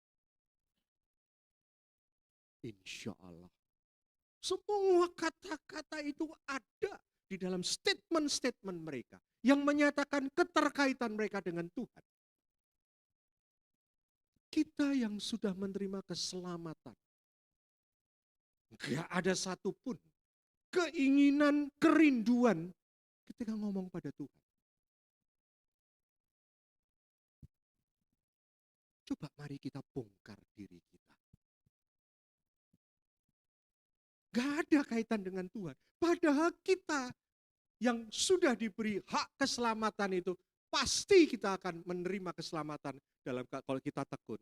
Insya Allah. Semua kata-kata itu ada di dalam statement-statement mereka yang menyatakan keterkaitan mereka dengan Tuhan. Kita yang sudah menerima keselamatan, gak ada satupun keinginan, kerinduan ketika ngomong pada Tuhan. Coba mari kita bongkar diri kita. Gak ada kaitan dengan Tuhan. Padahal kita yang sudah diberi hak keselamatan itu, pasti kita akan menerima keselamatan kalau kita tekun.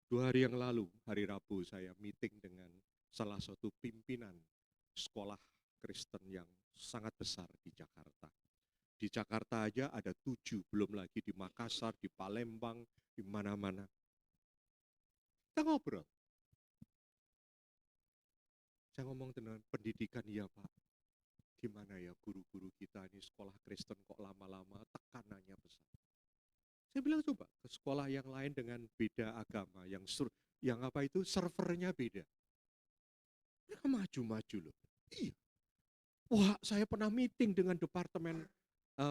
2 hari yang lalu, hari Rabu, saya meeting dengan salah satu pimpinan sekolah Kristen yang sangat besar di Jakarta. Di Jakarta aja ada 7, belum lagi di Makassar, di Palembang, di mana-mana. Kita ngobrol. Saya ngomong tentang pendidikan, ya Pak. Gimana ya guru-guru kita ini sekolah Kristen kok lama-lama tekanannya besar. Saya bilang coba ke sekolah yang lain dengan beda agama, yang servernya beda. Mereka maju-maju loh. Iya. Wah, saya pernah meeting dengan departemen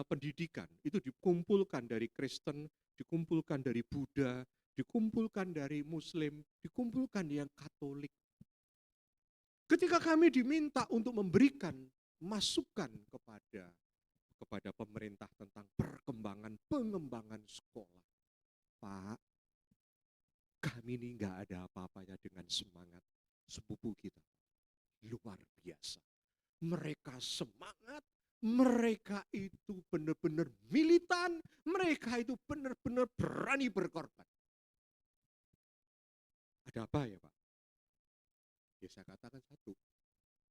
pendidikan, itu dikumpulkan dari Kristen, dikumpulkan dari Buddha, dikumpulkan dari Muslim, dikumpulkan yang Katolik. Ketika kami diminta untuk memberikan masukan kepada pemerintah tentang pengembangan sekolah, Pak, kami ini nggak ada apa-apanya dengan semangat sepupu kita. Luar biasa. Mereka semangat, mereka itu benar-benar militan, mereka itu benar-benar berani berkorban. Ada apa ya Pak? Ya saya katakan satu,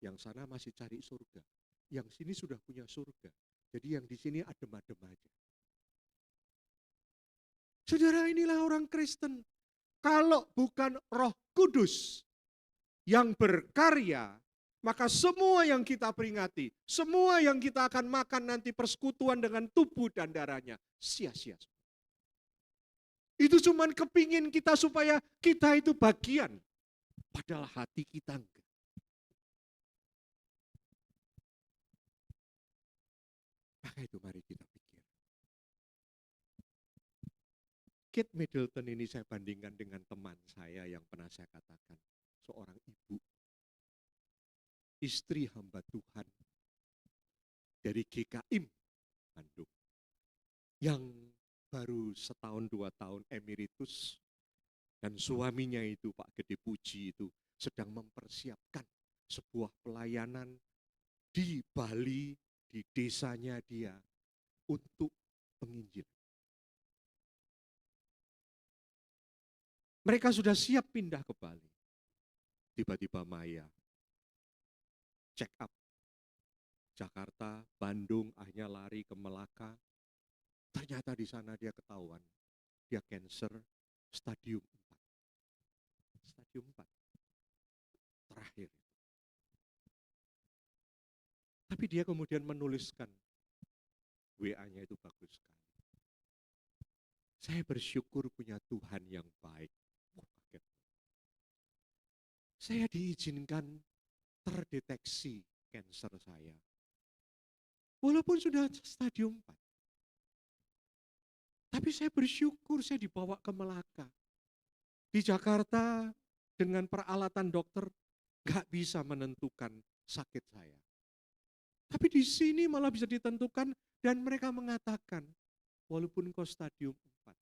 yang sana masih cari surga, yang sini sudah punya surga. Jadi yang di sini adem-adem aja. Saudara, inilah orang Kristen. Kalau bukan Roh Kudus yang berkarya, maka semua yang kita peringati, semua yang kita akan makan nanti persekutuan dengan tubuh dan darahnya, sia-sia. Itu cuman kepingin kita supaya kita itu bagian, padahal hati kita enggak. Maka itu mari kita pikir. Kate Middleton ini saya bandingkan dengan teman saya yang pernah saya katakan, seorang ibu, istri hamba Tuhan dari GKIM Bandung, yang baru setahun 2 tahun emeritus, dan suaminya itu Pak Gede Puji itu sedang mempersiapkan sebuah pelayanan di Bali, di desanya dia untuk penginjilan. Mereka sudah siap pindah ke Bali. Tiba-tiba Maya check up Jakarta, Bandung, akhirnya lari ke Melaka. Ternyata di sana dia ketahuan, dia cancer stadium 4. Stadium 4. Terakhir. Tapi dia kemudian menuliskan, WA-nya itu bagus sekali. Saya bersyukur punya Tuhan yang baik. Wah, kaget. Saya diizinkan terdeteksi cancer saya. Walaupun sudah stadium 4. Tapi saya bersyukur saya dibawa ke Melaka. Di Jakarta dengan peralatan dokter gak bisa menentukan sakit saya. Tapi di sini malah bisa ditentukan dan mereka mengatakan, walaupun kau stadium 4,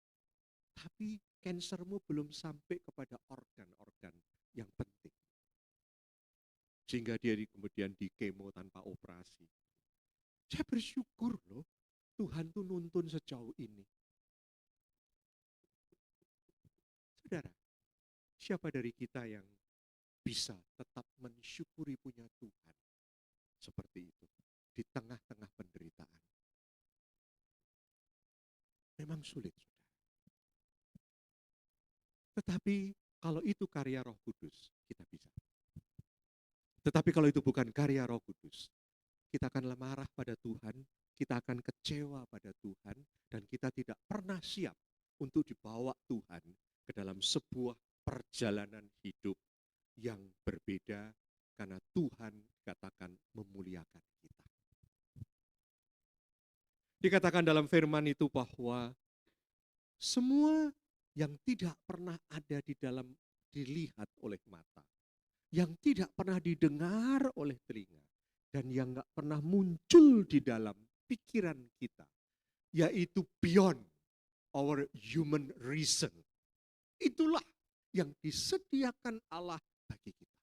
tapi kansermu belum sampai kepada organ-organ yang penting. Sehingga dia kemudian di kemo tanpa operasi. Saya bersyukur loh, Tuhan tuh nuntun sejauh ini. Saudara, siapa dari kita yang bisa tetap mensyukuri punya Tuhan seperti itu di tengah-tengah penderitaan? Memang sulit, saudara. Tetapi kalau itu karya Roh Kudus, kita bisa. Tetapi kalau itu bukan karya Roh Kudus, kita akan marah pada Tuhan, kita akan kecewa pada Tuhan, dan kita tidak pernah siap untuk dibawa Tuhan ke dalam sebuah perjalanan hidup yang berbeda, karena Tuhan katakan memuliakan kita. Dikatakan dalam firman itu bahwa semua yang tidak pernah ada di dalam dilihat oleh mata, yang tidak pernah didengar oleh telinga, dan yang gak pernah muncul di dalam pikiran kita, yaitu beyond our human reason. Itulah yang disediakan Allah bagi kita.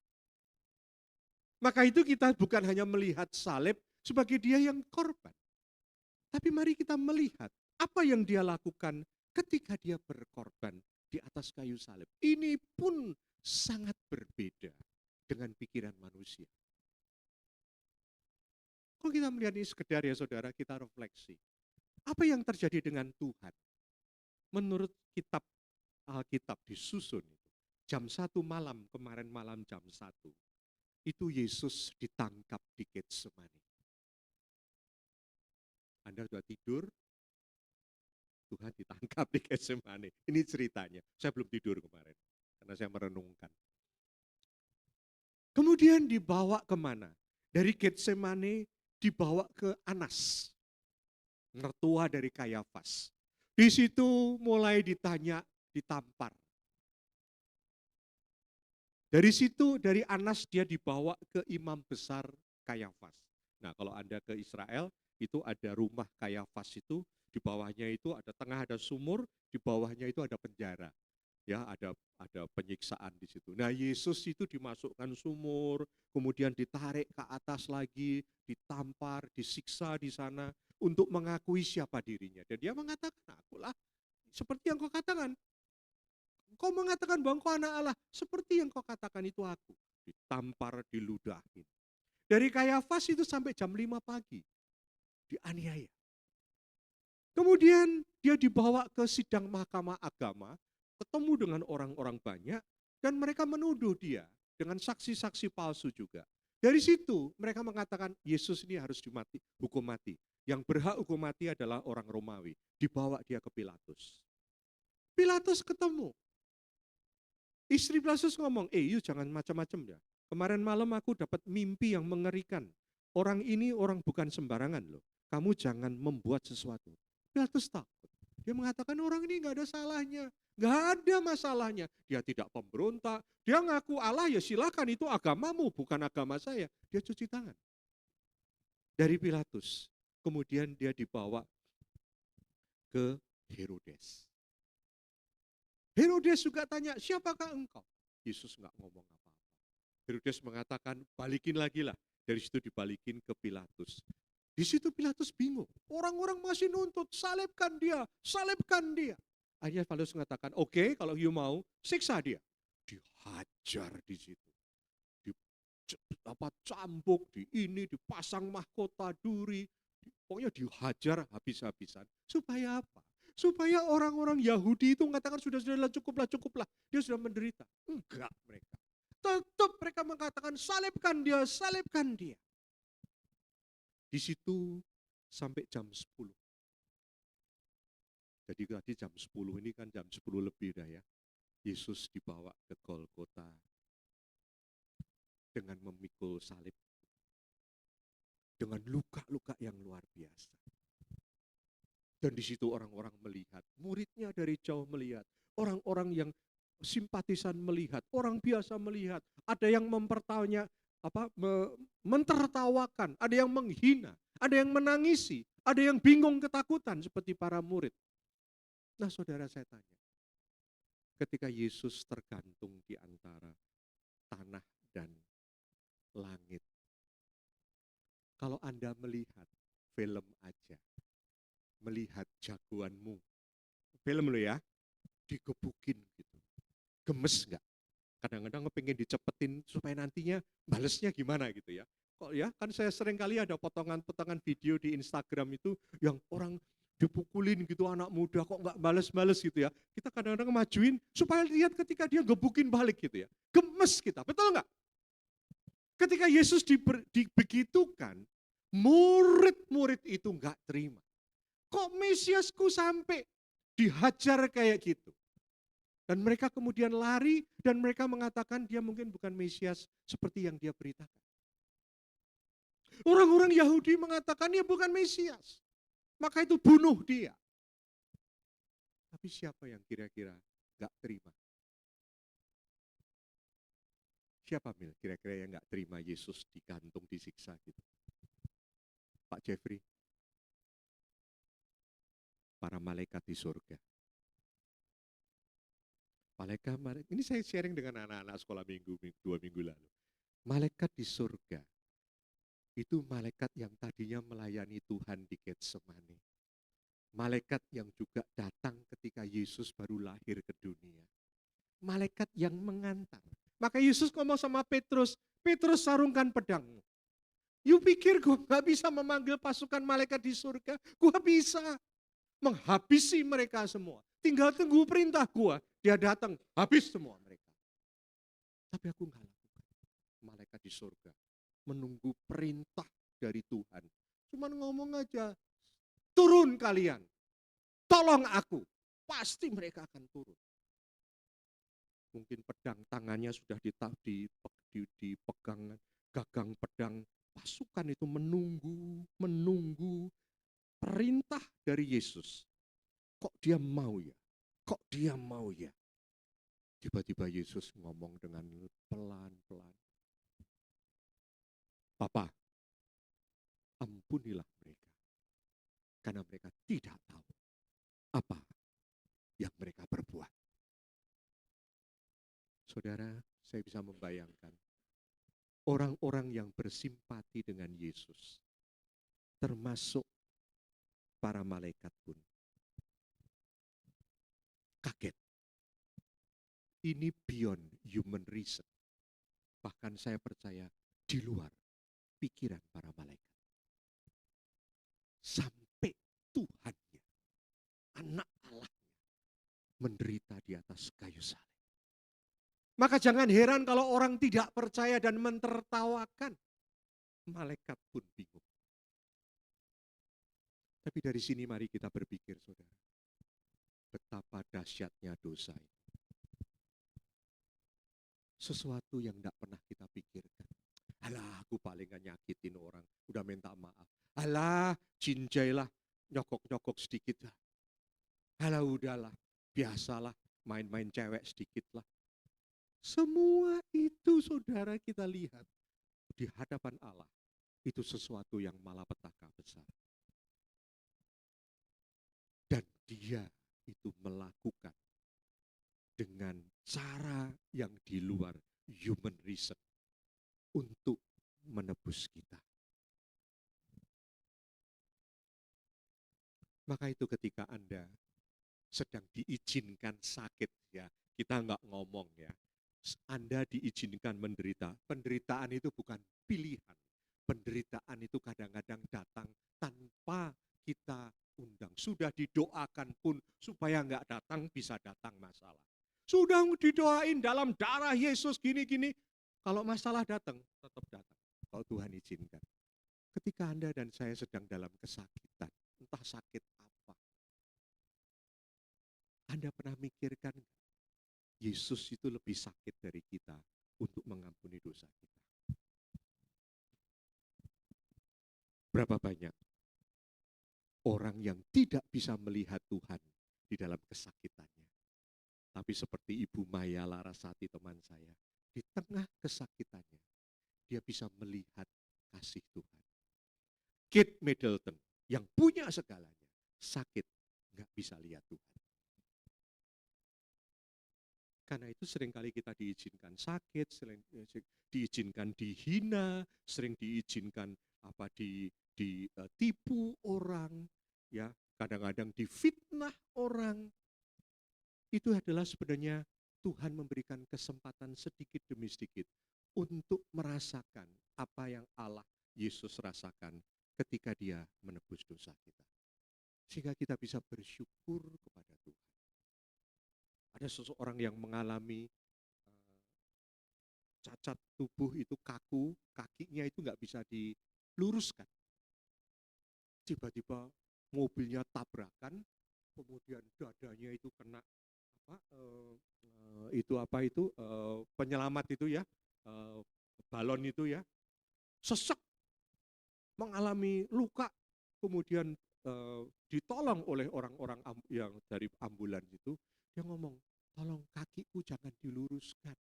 Maka itu kita bukan hanya melihat salib sebagai dia yang korban. Tapi mari kita melihat apa yang dia lakukan ketika dia berkorban di atas kayu salib. Ini pun sangat berbeda dengan pikiran manusia. Kalau kita melihat ini sekedar ya saudara, kita refleksi. Apa yang terjadi dengan Tuhan? Menurut kitab Alkitab disusun itu, jam 1 malam, kemarin malam jam 1, itu Yesus ditangkap di Getsemani. Anda sudah tidur, Tuhan ditangkap di Getsemani. Ini ceritanya, saya belum tidur kemarin, karena saya merenungkan. Kemudian dibawa kemana? Dari Getsemani dibawa ke Anas, mertua dari Kayafas. Di situ mulai ditanya, ditampar. Dari situ, dari Anas dia dibawa ke imam besar Kayafas. Nah, kalau Anda ke Israel, itu ada rumah Kayafas itu, di bawahnya itu ada tengah ada sumur, di bawahnya itu ada penjara. Ya, ada penyiksaan di situ. Nah, Yesus itu dimasukkan sumur, kemudian ditarik ke atas lagi, ditampar, disiksa di sana untuk mengakui siapa dirinya. Dan dia mengatakan, akulah seperti yang kau katakan. Kau mengatakan bahwa kau anak Allah, seperti yang kau katakan itu aku. ditampar, diludahin. Dari Kayafas itu sampai jam 5 pagi, dianiaya. Kemudian dia dibawa ke sidang mahkamah agama, ketemu dengan orang-orang banyak, dan mereka menuduh dia dengan saksi-saksi palsu juga. Dari situ mereka mengatakan Yesus ini harus hukum mati. Yang berhak hukum mati adalah orang Romawi. Dibawa dia ke Pilatus. Pilatus ketemu. Istri Pilatus ngomong, you jangan macam-macam ya. Kemarin malam aku dapat mimpi yang mengerikan. Orang ini orang bukan sembarangan loh. Kamu jangan membuat sesuatu. Pilatus takut. Dia mengatakan orang ini gak ada salahnya. Gak ada masalahnya. Dia tidak pemberontak. Dia ngaku Allah, ya silakan, itu agamamu bukan agama saya. Dia cuci tangan. Dari Pilatus. Kemudian dia dibawa ke Herodes. Herodes juga tanya, siapakah engkau? Yesus nggak ngomong apa-apa. Herodes mengatakan, balikin lagi lah. Dari situ dibalikin ke Pilatus. Di situ Pilatus bingung. Orang-orang masih nuntut, salibkan dia, salibkan dia. Akhirnya Pilatus mengatakan, oke, kalau you mau, siksa dia. Dihajar di situ. Cambuk, dipasang mahkota duri. Pokoknya dihajar habis-habisan. Supaya apa? Supaya orang-orang Yahudi itu mengatakan sudah cukuplah. Dia sudah menderita. Enggak mereka. Tetap mereka mengatakan salibkan dia, salibkan dia. Di situ sampai jam 10. Jadi tadi jam 10 ini kan jam 10 lebih dah ya. Yesus dibawa ke Golgota dengan memikul salib. Dengan luka-luka yang luar biasa. Dan di situ orang-orang melihat, muridnya dari jauh melihat, orang-orang yang simpatisan melihat, orang biasa melihat, ada yang mentertawakan, ada yang menghina, ada yang menangisi, ada yang bingung ketakutan seperti para murid. Nah, saudara, saya tanya, ketika Yesus tergantung di antara tanah dan langit, kalau Anda melihat film aja, melihat jagoanmu, film lo ya, digebukin gitu, gemes nggak? Kadang-kadang pengen dicepetin supaya nantinya balesnya gimana gitu ya. Kok ya, kan saya sering kali ada potongan-potongan video di Instagram itu yang orang dipukulin gitu, anak muda kok nggak bales-bales gitu ya. Kita kadang-kadang majuin supaya lihat ketika dia gebukin balik gitu ya. Gemes kita, betul nggak? Ketika Yesus dibegitukan, murid-murid itu nggak terima. Kok Mesiasku sampai dihajar kayak gitu? Dan mereka kemudian lari dan mereka mengatakan dia mungkin bukan Mesias seperti yang dia beritakan. Orang-orang Yahudi mengatakan dia bukan Mesias. Maka itu bunuh dia. Tapi siapa yang kira-kira gak terima? Siapa kira-kira yang gak terima Yesus digantung, disiksa gitu? Pak Jeffrey? Para malaikat di surga. Malaikat, ini saya sharing dengan anak-anak sekolah 2 minggu lalu. Malaikat di surga, itu malaikat yang tadinya melayani Tuhan di Getsemani. Malaikat yang juga datang ketika Yesus baru lahir ke dunia. Malaikat yang mengantar. Maka Yesus ngomong sama Petrus, Petrus sarungkan pedangmu. You pikir gue gak bisa memanggil pasukan malaikat di surga? Gue bisa menghabisi mereka semua. Tinggal tunggu perintah gue, dia datang, habis semua mereka. Tapi aku gak lakukan. Malaikat di surga menunggu perintah dari Tuhan. Cuman ngomong aja, turun kalian, tolong aku. Pasti mereka akan turun. Mungkin pedang tangannya sudah dipegang, gagang pedang. Pasukan itu menunggu perintah dari Yesus. Kok dia mau ya? Kok dia mau ya? Tiba-tiba Yesus ngomong dengan pelan-pelan. Bapa, ampunilah mereka. Karena mereka tidak tahu apa yang mereka perbuat. Saudara, saya bisa membayangkan orang-orang yang bersimpati dengan Yesus, termasuk para malaikat pun kaget. Ini beyond human reason. bahkan saya percaya di luar pikiran para malaikat. Sampai Tuhannya, anak Allahnya, menderita di atas kayu salib. Maka jangan heran kalau orang tidak percaya dan mentertawakan. Malaikat pun bingung. Tapi dari sini mari kita berpikir, saudara. Betapa dahsyatnya dosa ini. Sesuatu yang tidak pernah kita pikirkan. Alah, aku paling gak nyakitin orang. Udah minta maaf. Alah, jinjailah, nyokok-nyokok sedikit lah. Alah, udahlah, biasalah, main-main cewek sedikit lah. Semua itu saudara kita lihat di hadapan Allah. Itu sesuatu yang malapetaka besar. Dan dia itu melakukan dengan cara yang di luar human reason untuk menebus kita. Maka itu ketika Anda sedang diizinkan sakit, ya, kita nggak ngomong ya, Anda diizinkan menderita. Penderitaan itu bukan pilihan. Penderitaan itu kadang-kadang datang tanpa kita undang. Sudah didoakan pun supaya nggak datang, bisa datang masalah. Sudah didoain dalam darah Yesus gini-gini. Kalau masalah datang, tetap datang. Kalau Tuhan izinkan. Ketika Anda dan saya sedang dalam kesakitan, entah sakit apa. Anda pernah mikirkan Yesus itu lebih sakit dari kita untuk mengampuni dosa kita? Berapa banyak orang yang tidak bisa melihat Tuhan di dalam kesakitannya. Tapi seperti Ibu Maya Larasati teman saya, di tengah kesakitannya, dia bisa melihat kasih Tuhan. Kate Middleton yang punya segalanya, sakit, nggak bisa lihat Tuhan. Karena itu seringkali kita diizinkan sakit, sering diizinkan dihina, sering diizinkan ditipu orang, ya, kadang-kadang difitnah orang. Itu adalah sebenarnya Tuhan memberikan kesempatan sedikit demi sedikit untuk merasakan apa yang Allah Yesus rasakan ketika dia menebus dosa kita. Sehingga kita bisa bersyukur kepada Tuhan. Ada seseorang yang mengalami cacat tubuh itu kaku, kakinya itu nggak bisa diluruskan. Tiba-tiba mobilnya tabrakan, kemudian dadanya itu kena penyelamat itu ya, balon itu ya, sesek, mengalami luka, kemudian ditolong oleh orang-orang yang dari ambulans itu. Dia ngomong, tolong kakiku jangan diluruskan.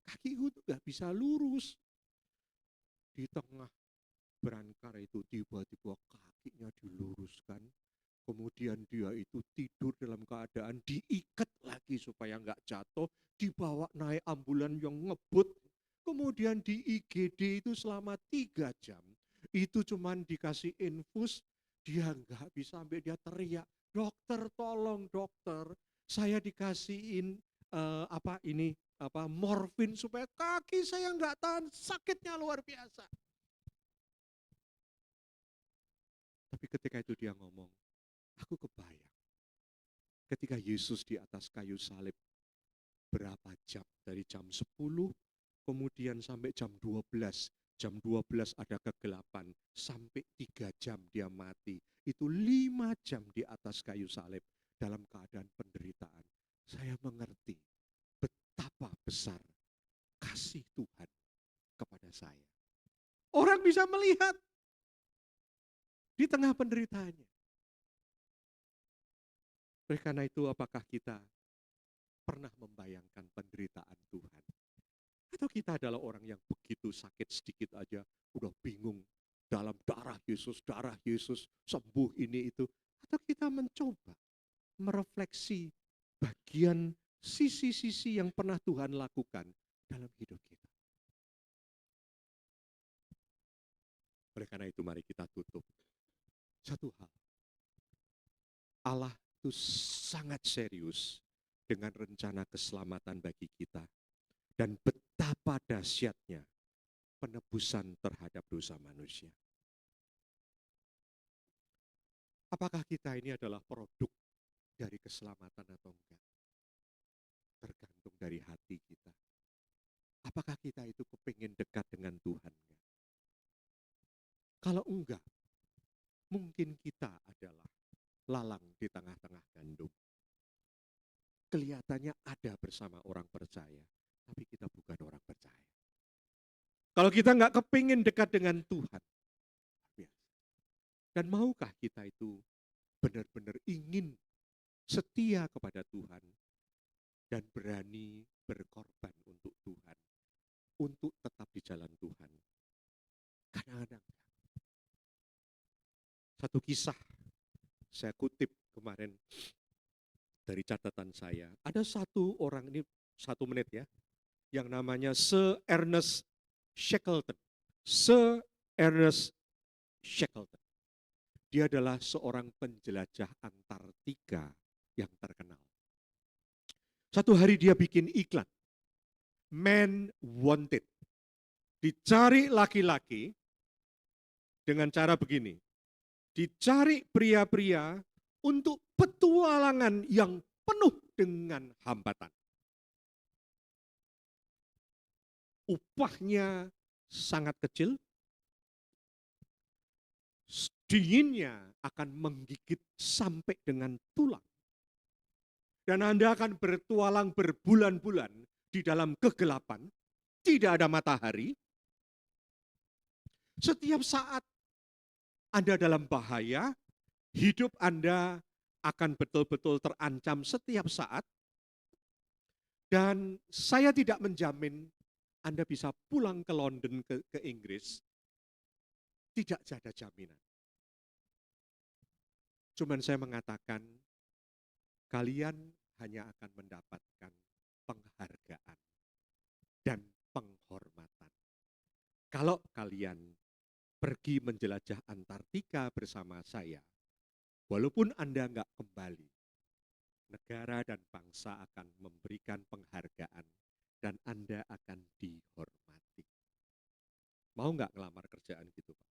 Kakiku itu gak bisa lurus. Di tengah berangkar itu tiba-tiba kakinya diluruskan. Kemudian dia itu tidur dalam keadaan diikat lagi supaya gak jatuh. Dibawa naik ambulan yang ngebut. Kemudian di IGD itu selama 3 jam. Itu cuman dikasih infus. Dia gak bisa sampai dia teriak. Dokter tolong dokter. Saya dikasihin morfin supaya kaki saya nggak tahan, sakitnya luar biasa. Tapi ketika itu dia ngomong, aku kebayang ketika Yesus di atas kayu salib berapa jam, dari jam 10 kemudian sampai jam 12. Jam 12 ada kegelapan, sampai 3 jam dia mati. Itu 5 jam di atas kayu salib. Dalam keadaan penderitaan, saya mengerti betapa besar kasih Tuhan kepada saya. Orang bisa melihat di tengah penderitaannya. Oleh karena itu, apakah kita pernah membayangkan penderitaan Tuhan? Atau kita adalah orang yang begitu sakit sedikit aja, udah bingung, dalam darah Yesus, sembuh ini itu. Atau kita mencoba merefleksi bagian sisi-sisi yang pernah Tuhan lakukan dalam hidup kita. Oleh karena itu mari kita tutup. Satu hal, Allah itu sangat serius dengan rencana keselamatan bagi kita. Dan betapa betapa dahsyatnya penebusan terhadap dosa manusia. Apakah kita ini adalah produk dari keselamatan atau enggak? Tergantung dari hati kita. Apakah kita itu kepingin dekat dengan Tuhan? Enggak? Kalau enggak, mungkin kita adalah lalang di tengah-tengah gandum. Kelihatannya ada bersama orang percaya, tapi kita bukan orang percaya. Kalau kita enggak kepingin dekat dengan Tuhan, dan maukah kita itu benar-benar ingin setia kepada Tuhan dan berani berkorban untuk Tuhan, untuk tetap di jalan Tuhan? Kadang-kadang satu kisah saya kutip kemarin dari catatan saya. Ada satu orang, ini 1 menit ya, yang namanya Sir Ernest Shackleton. Sir Ernest Shackleton. Dia adalah seorang penjelajah Antartika yang terkenal. Satu hari dia bikin iklan, Man Wanted. Dicari laki-laki dengan cara begini. Dicari pria-pria untuk petualangan yang penuh dengan hambatan. Upahnya sangat kecil, dinginnya akan menggigit sampai dengan tulang. Dan Anda akan bertualang berbulan-bulan di dalam kegelapan, tidak ada matahari. Setiap saat Anda dalam bahaya, hidup Anda akan betul-betul terancam setiap saat. Dan saya tidak menjamin Anda bisa pulang ke London, ke Inggris. Tidak ada jaminan. Cuman saya mengatakan, kalian hanya akan mendapatkan penghargaan dan penghormatan. Kalau kalian pergi menjelajah Antartika bersama saya, walaupun Anda nggak kembali, negara dan bangsa akan memberikan penghargaan dan Anda akan dihormati. Mau nggak ngelamar kerjaan gitu, Pak?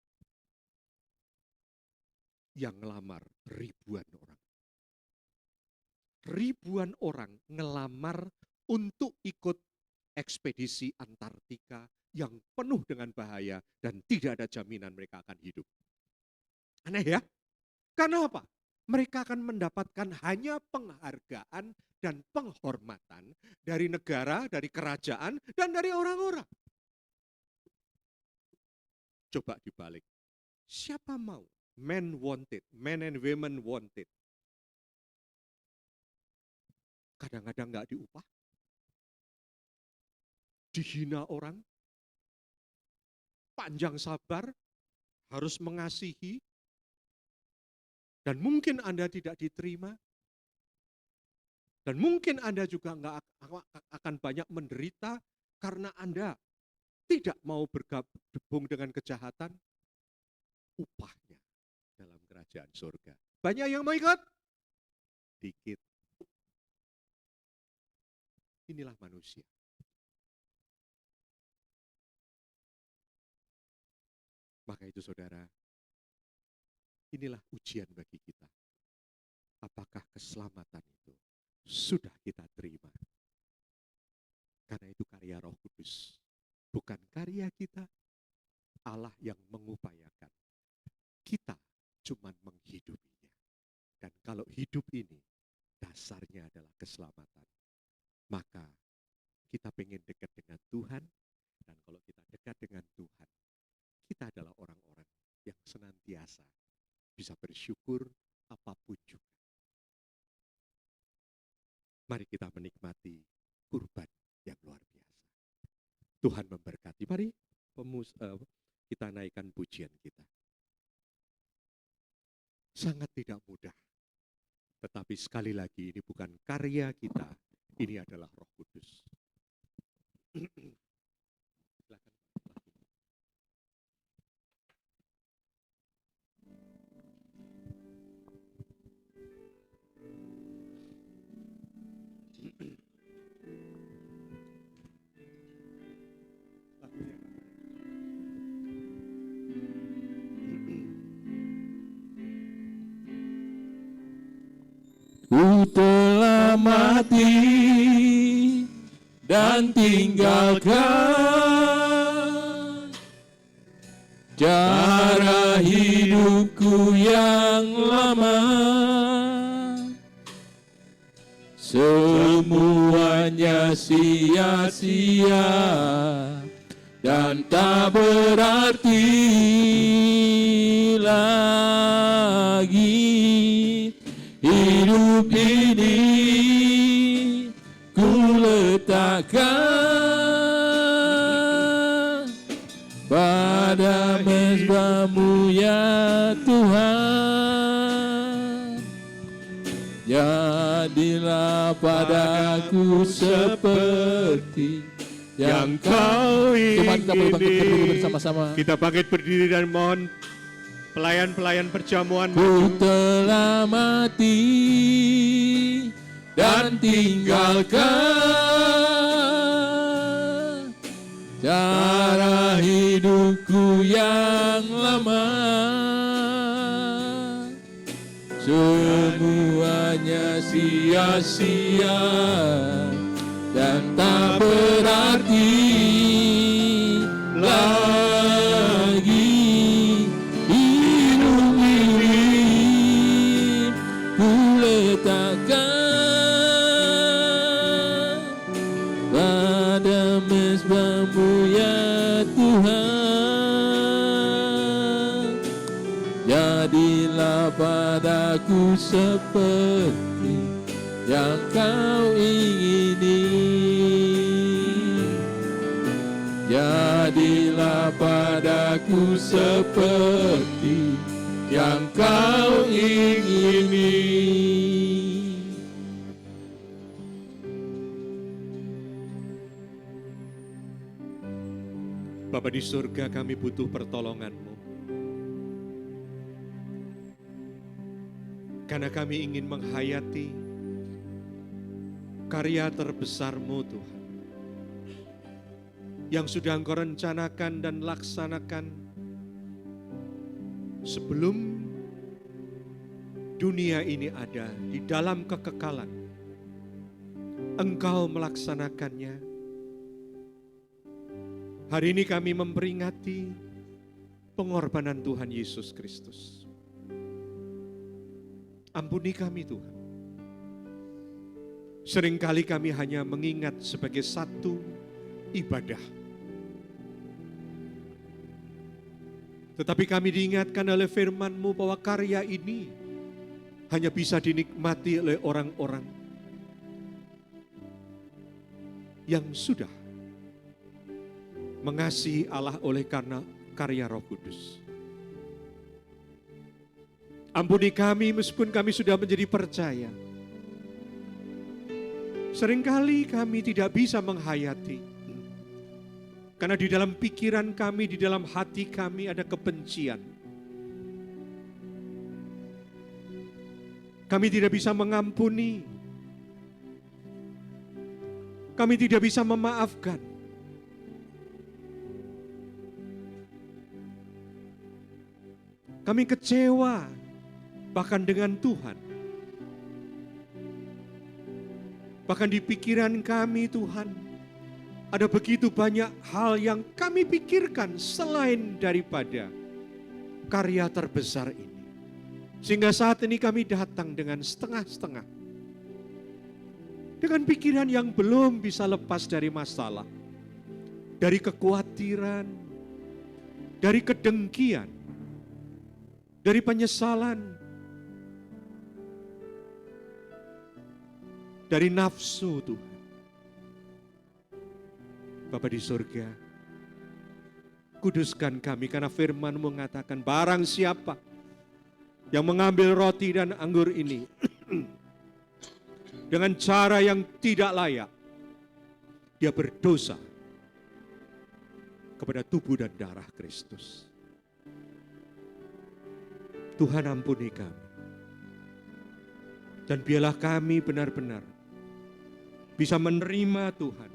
Yang ngelamar ribuan orang. Ribuan orang ngelamar untuk ikut ekspedisi Antartika yang penuh dengan bahaya dan tidak ada jaminan mereka akan hidup. Aneh ya? Karena apa? Mereka akan mendapatkan hanya penghargaan dan penghormatan dari negara, dari kerajaan, dan dari orang-orang. Coba dibalik. Siapa mau? Men wanted, men and women wanted. Kadang-kadang nggak diupah. Dihina orang. Panjang sabar, harus mengasihi. Dan mungkin Anda tidak diterima. Dan mungkin Anda juga nggak akan banyak menderita karena Anda tidak mau bergabung dengan kejahatan. Upahnya dalam kerajaan surga. Banyak yang mau ikut? Dikit. Inilah manusia. Maka itu saudara, inilah ujian bagi kita. Apakah keselamatan itu sudah kita terima? Karena itu karya Roh Kudus. Bukan karya kita, Allah yang mengupayakan. Kita cuma menghidupinya. Dan kalau hidup ini dasarnya adalah keselamatan, maka kita pengen dekat dengan Tuhan. Dan kalau kita dekat dengan Tuhan, kita adalah orang-orang yang senantiasa bisa bersyukur apapun juga. Mari kita menikmati kurban yang luar biasa. Tuhan memberkati. Mari kita naikkan pujian kita. Sangat tidak mudah. Tetapi sekali lagi ini bukan karya kita, ini adalah Roh Kudus. telah mati dan tinggalkan cara hidupku yang lama. Semuanya sia-sia dan tak berarti lagi. Hidup ini ku letakkan pada mezbah-Mu ya Tuhan. Jadilah padaku seperti yang Kau ingini. Kita boleh bangkit berdiri bersama-sama. Kita bangkit berdiri dan mohon pelayan-pelayan perjamuan Ku telah mati dan tinggalkan cara hidupku yang lama. Semuanya sia-sia dan tak berarti lagi. Hidup ini ku letakkan pada mezbah-Mu ya Tuhan. Jadilah padaku seperti yang Kau ingini. Jadilah padaku seperti yang Kau ingini. Bapa di surga, kami butuh pertolongan-Mu. Karena kami ingin menghayati karya terbesar-Mu Tuhan, yang sudah Engkau rencanakan dan laksanakan sebelum dunia ini ada. Di dalam kekekalan Engkau melaksanakannya. Hari ini kami memperingati pengorbanan Tuhan Yesus Kristus. Ampuni kami Tuhan. Seringkali kami hanya mengingat sebagai satu ibadah. Tetapi kami diingatkan oleh firman-Mu bahwa karya ini hanya bisa dinikmati oleh orang-orang yang sudah mengasihi Allah oleh karena karya Roh Kudus. Ampuni kami meskipun kami sudah menjadi percaya. Seringkali kami tidak bisa menghayati. Karena di dalam pikiran kami, di dalam hati kami ada kebencian. Kami tidak bisa mengampuni. Kami tidak bisa memaafkan. Kami kecewa bahkan dengan Tuhan. Bahkan di pikiran kami Tuhan, ada begitu banyak hal yang kami pikirkan selain daripada karya terbesar ini. Sehingga saat ini kami datang dengan setengah-setengah. Dengan pikiran yang belum bisa lepas dari masalah. Dari kekhawatiran, dari kedengkian, dari penyesalan, dari nafsu Tuhan. Bapa di surga, kuduskan kami karena firman mengatakan barang siapa yang mengambil roti dan anggur ini dengan cara yang tidak layak, dia berdosa kepada tubuh dan darah Kristus. Tuhan ampuni kami. Dan biarlah kami benar-benar bisa menerima Tuhan.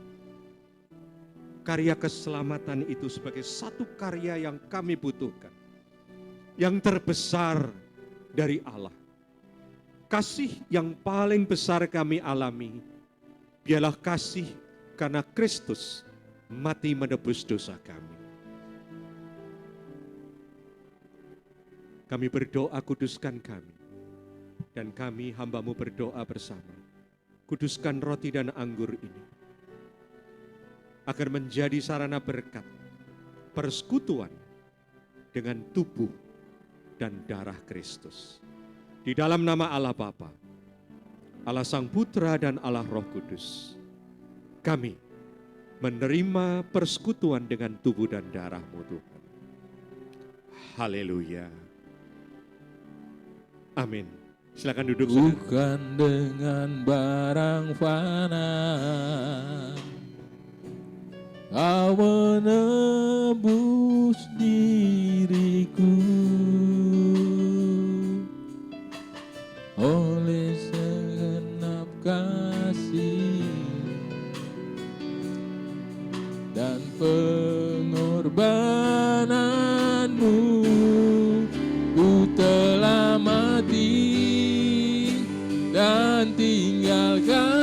Karya keselamatan itu sebagai satu karya yang kami butuhkan. Yang terbesar dari Allah. kasih yang paling besar kami alami, biarlah kasih karena Kristus mati menebus dosa kami. Kami berdoa, kuduskan kami. Dan kami hamba-Mu berdoa bersama. Kuduskan roti dan anggur ini, agar menjadi sarana berkat, persekutuan dengan tubuh dan darah Kristus. Di dalam nama Allah Bapa, Allah Sang Putra dan Allah Roh Kudus, kami menerima persekutuan dengan tubuh dan darah-Mu Tuhan. Haleluya. Amin. Silakan duduk, saudara. Bukan dengan barang fana Kau menebus diriku, oleh segenap kasih dan pengorbananmu, ku telah mati dan tinggalkan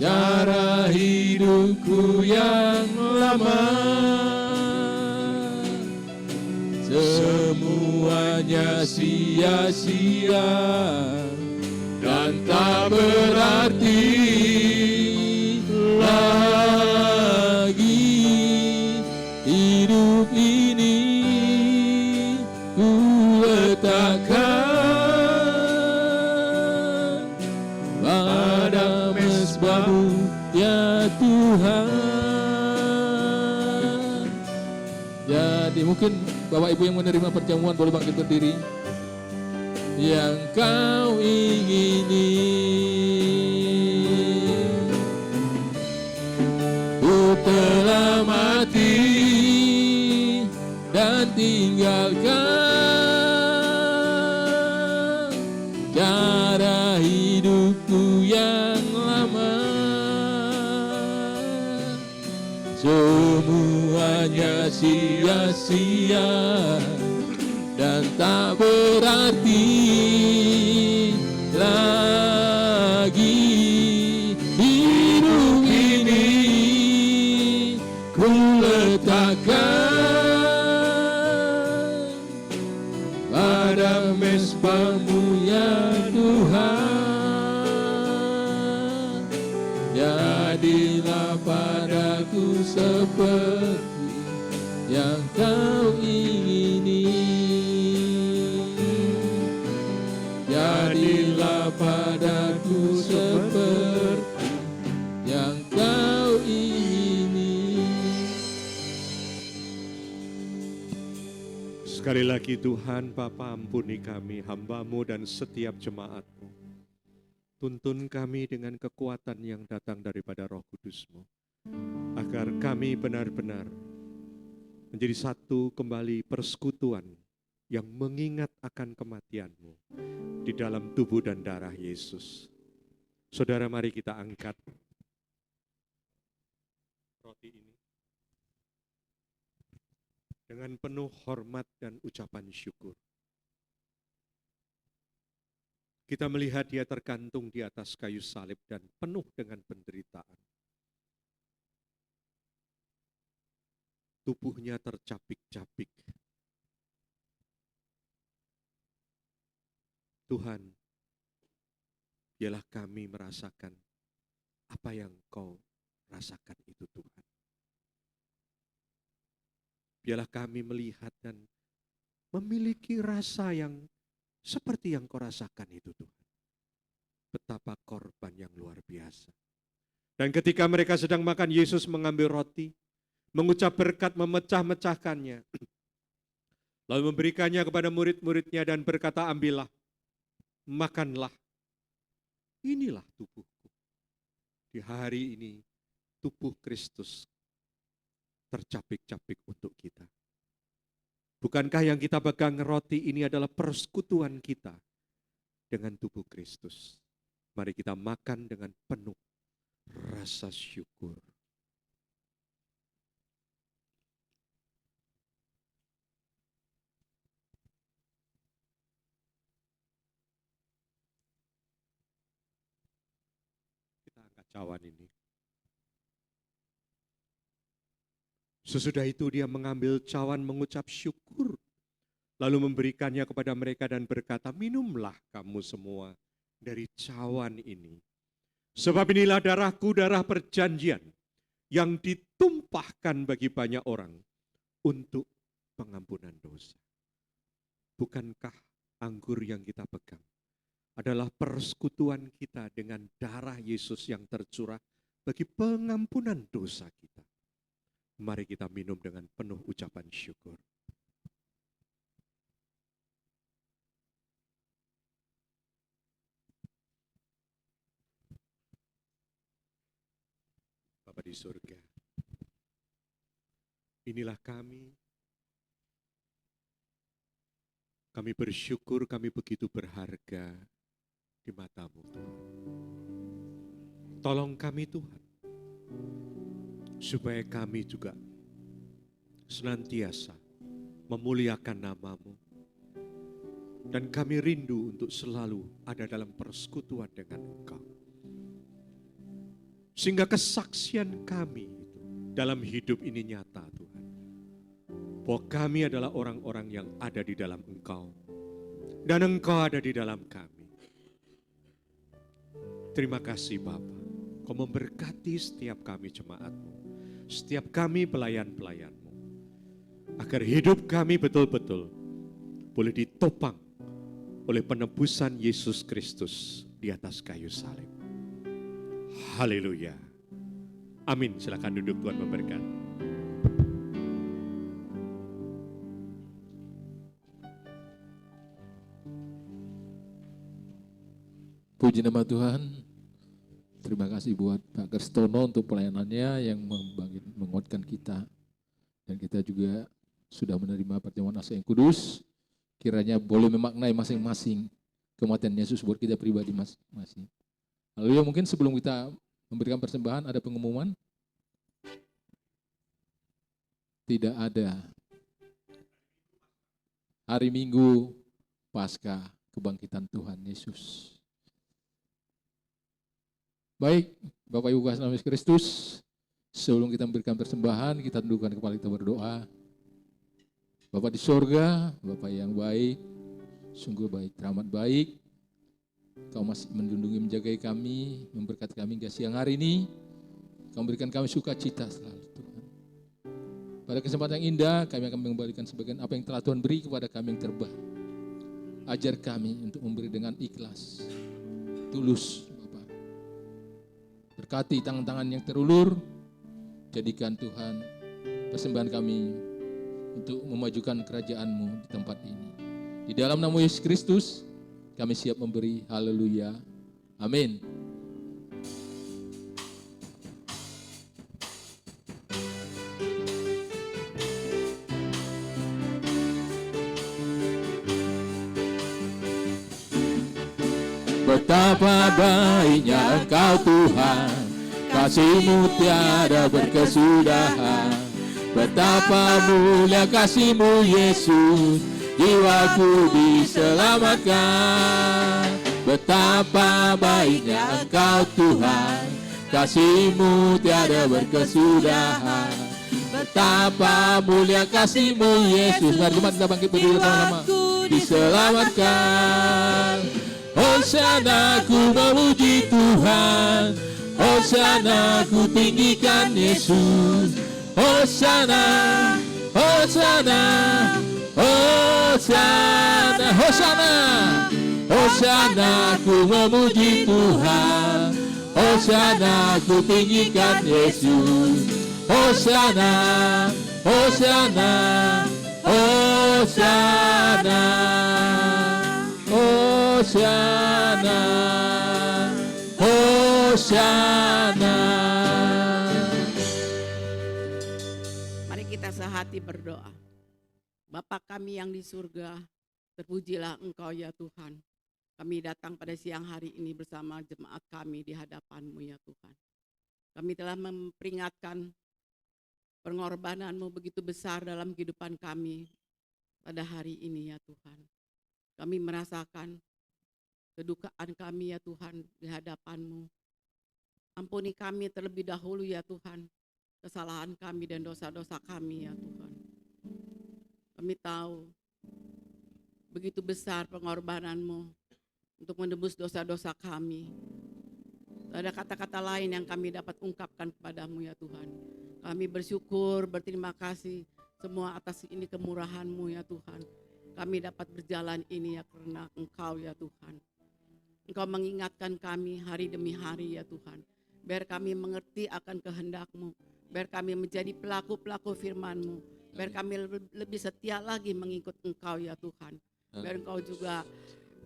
cara hidupku yang lama. Semuanya sia-sia dan tak berarti lagi. Hidup ini ku letakkan pada mezbah-Mu ya Tuhan. Jadi mungkin Bapak Ibu yang menerima perjamuan boleh bangkit berdiri. Yang Kau ingini, ku telah mati dan tinggalkan cara hidupku yang lama. Semuanya sia-sia dan tak berarti lagi. Hidup ini ku letakkan pada mezbah-Mu ya Tuhan. Jadilah padaku seperti yang Kau ingini. Jadilah padaku seperti yang Kau ingini. Sekali lagi Tuhan Bapa, ampuni kami, hamba-Mu dan setiap jemaat-Mu. Tuntun kami dengan kekuatan yang datang daripada Roh Kudus-Mu, agar kami benar-benar menjadi satu kembali persekutuan yang mengingat akan kematian-Mu di dalam tubuh dan darah Yesus. Saudara, mari kita angkat roti ini dengan penuh hormat dan ucapan syukur. Kita melihat Dia tergantung di atas kayu salib dan penuh dengan penderitaan. Tubuhnya tercapik-capik. Tuhan, biarlah kami merasakan apa yang Kau rasakan itu, Tuhan. Biarlah kami melihat dan memiliki rasa yang seperti yang Kau rasakan itu, Tuhan. Betapa korban yang luar biasa. Dan ketika mereka sedang makan, Yesus mengambil roti, mengucap berkat, memecah-mecahkannya. Lalu memberikannya kepada murid-muridnya dan berkata, ambillah, makanlah. Inilah tubuhku. Di hari ini, tubuh Kristus tercapik-capik untuk kita. Bukankah yang kita pegang roti ini adalah persekutuan kita dengan tubuh Kristus? Mari kita makan dengan penuh rasa syukur. cawan ini. Sesudah itu dia mengambil cawan mengucap syukur, lalu memberikannya kepada mereka dan berkata, minumlah kamu semua dari cawan ini. Sebab inilah darahku, darah perjanjian yang ditumpahkan bagi banyak orang untuk pengampunan dosa. Bukankah anggur yang kita pegang adalah persekutuan kita dengan darah Yesus yang tercurah bagi pengampunan dosa kita? Mari kita minum dengan penuh ucapan syukur. Bapa di surga, inilah kami. Kami bersyukur kami begitu berharga di mata-Mu, Tuhan. Tolong kami, Tuhan, supaya kami juga senantiasa memuliakan nama-Mu. Dan kami rindu untuk selalu ada dalam persekutuan dengan Engkau. Sehingga kesaksian kami itu dalam hidup ini nyata, Tuhan. Bahwa kami adalah orang-orang yang ada di dalam Engkau. Dan Engkau ada di dalam kami. Terima kasih Bapa. Kau memberkati setiap kami jemaat-Mu. Setiap kami pelayan-pelayan-Mu. Agar hidup kami betul-betul boleh ditopang oleh penebusan Yesus Kristus di atas kayu salib. Haleluya. Amin. Silakan duduk, Tuhan memberkati. Puji nama Tuhan. Terima kasih buat Pak Kristono untuk pelayanannya yang menguatkan kita. Dan kita juga sudah menerima perjamuan asa yang kudus. Kiranya boleh memaknai masing-masing kematian Yesus buat kita pribadi masing-masing. Lalu mungkin sebelum kita memberikan persembahan ada pengumuman? Tidak ada. Hari Minggu Paskah kebangkitan Tuhan Yesus. Baik, Bapak Ibu kasih Yesus Kristus, sebelum kita memberikan persembahan, kita tundukkan kepala kita berdoa. Bapak di sorga, Bapak yang baik, sungguh baik, teramat baik. Kau masih melindungi, menjagai kami, memberkati kami hingga siang hari ini. Kau memberikan kami sukacita selalu, Tuhan. Pada kesempatan yang indah, kami akan mengembalikan sebagian apa yang telah Tuhan beri kepada kami yang terbaik. Ajar kami untuk memberi dengan ikhlas, tulus, berkati tangan-tangan yang terulur, jadikan Tuhan persembahan kami untuk memajukan kerajaan-Mu di tempat ini. Di dalam nama Yesus Kristus, kami siap memberi. Haleluya. Amin. Betapa baiknya Engkau Tuhan, kasih-Mu tiada berkesudahan. Betapa mulia kasih-Mu Yesus, jiwaku diselamatkan. Betapa baiknya Engkau Tuhan, kasih-Mu tiada berkesudahan. Betapa mulia kasih-Mu Yesus. Mari kita bangkit berdiri bersama-sama. Diselamatkan. Hosana ku memuji Tuhan, Hosana ku tinggikan Yesus. Hosana, Hosana, Hosana, Hosana. Hosana ku memuji Tuhan, Hosana ku tinggikan Yesus. Hosana, Hosana, Hosana. Hosana, Hosana. Mari kita sehati berdoa. Bapa kami yang di surga, terpujilah Engkau ya Tuhan. Kami datang pada siang hari ini bersama jemaat kami di hadapan-Mu ya Tuhan. Kami telah memperingatkan pengorbanan-Mu begitu besar dalam kehidupan kami pada hari ini ya Tuhan. Kami merasakan kedukaan kami ya Tuhan di hadapan-Mu. Ampuni kami terlebih dahulu ya Tuhan, kesalahan kami dan dosa-dosa kami ya Tuhan. Kami tahu begitu besar pengorbanan-Mu untuk menebus dosa-dosa kami. Tak ada kata-kata lain yang kami dapat ungkapkan kepadamu ya Tuhan. Kami bersyukur, berterima kasih semua atas ini kemurahan-Mu ya Tuhan. Kami dapat berjalan ini ya karena Engkau ya Tuhan. Engkau mengingatkan kami hari demi hari ya Tuhan. Biar kami mengerti akan kehendak-Mu. Biar kami menjadi pelaku-pelaku firman-Mu. Biar kami lebih setia lagi mengikut Engkau ya Tuhan. Biar Engkau juga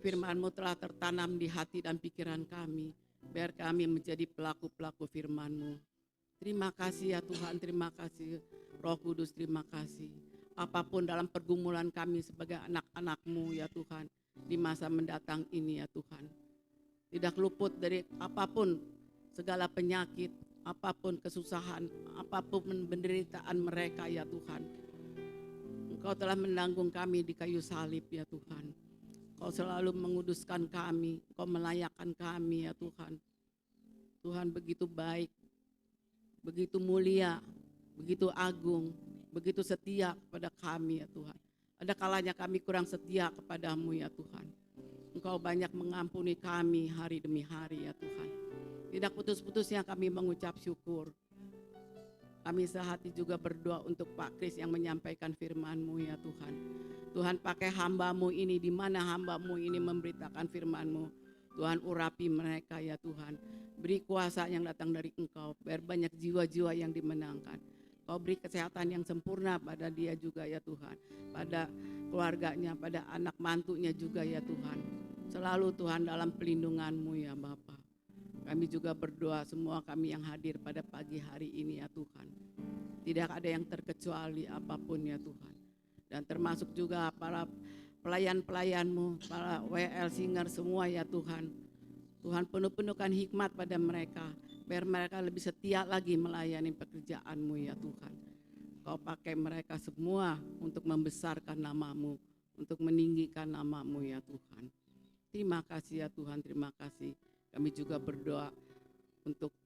firman-Mu telah tertanam di hati dan pikiran kami. Biar kami menjadi pelaku-pelaku firman-Mu. Terima kasih ya Tuhan, terima kasih Roh Kudus, terima kasih. Apapun dalam pergumulan kami sebagai anak-anak-Mu ya Tuhan, di masa mendatang ini ya Tuhan. Tidak luput dari apapun, segala penyakit, apapun kesusahan, apapun penderitaan mereka ya Tuhan. Engkau telah menanggung kami di kayu salib ya Tuhan. Engkau selalu menguduskan kami, Engkau melayakkan kami ya Tuhan. Tuhan begitu baik, begitu mulia, begitu agung, begitu setia kepada kami ya Tuhan. Ada kalanya kami kurang setia kepadamu ya Tuhan. Engkau banyak mengampuni kami hari demi hari ya Tuhan. Tidak putus-putusnya kami mengucap syukur. Kami sehati juga berdoa untuk Pak Kris yang menyampaikan firman-Mu ya Tuhan. Tuhan pakai hamba-Mu ini, di mana hamba-Mu ini memberitakan firman-Mu. Tuhan urapi mereka ya Tuhan. Beri kuasa yang datang dari Engkau, biar banyak jiwa-jiwa yang dimenangkan. Kau beri kesehatan yang sempurna pada dia juga ya Tuhan. Pada keluarganya, pada anak mantunya juga ya Tuhan. Selalu Tuhan dalam pelindungan-Mu ya Bapa. Kami juga berdoa semua kami yang hadir pada pagi hari ini ya Tuhan. Tidak ada yang terkecuali apapun ya Tuhan. Dan termasuk juga para pelayan-pelayan-Mu, para WL Singer semua ya Tuhan. Tuhan penuh-penuhkan hikmat pada mereka. Biar mereka lebih setia lagi melayani pekerjaan-Mu ya Tuhan. Kau pakai mereka semua untuk membesarkan nama-Mu, untuk meninggikan nama-Mu ya Tuhan. Terima kasih ya Tuhan, terima kasih. Kami juga berdoa untuk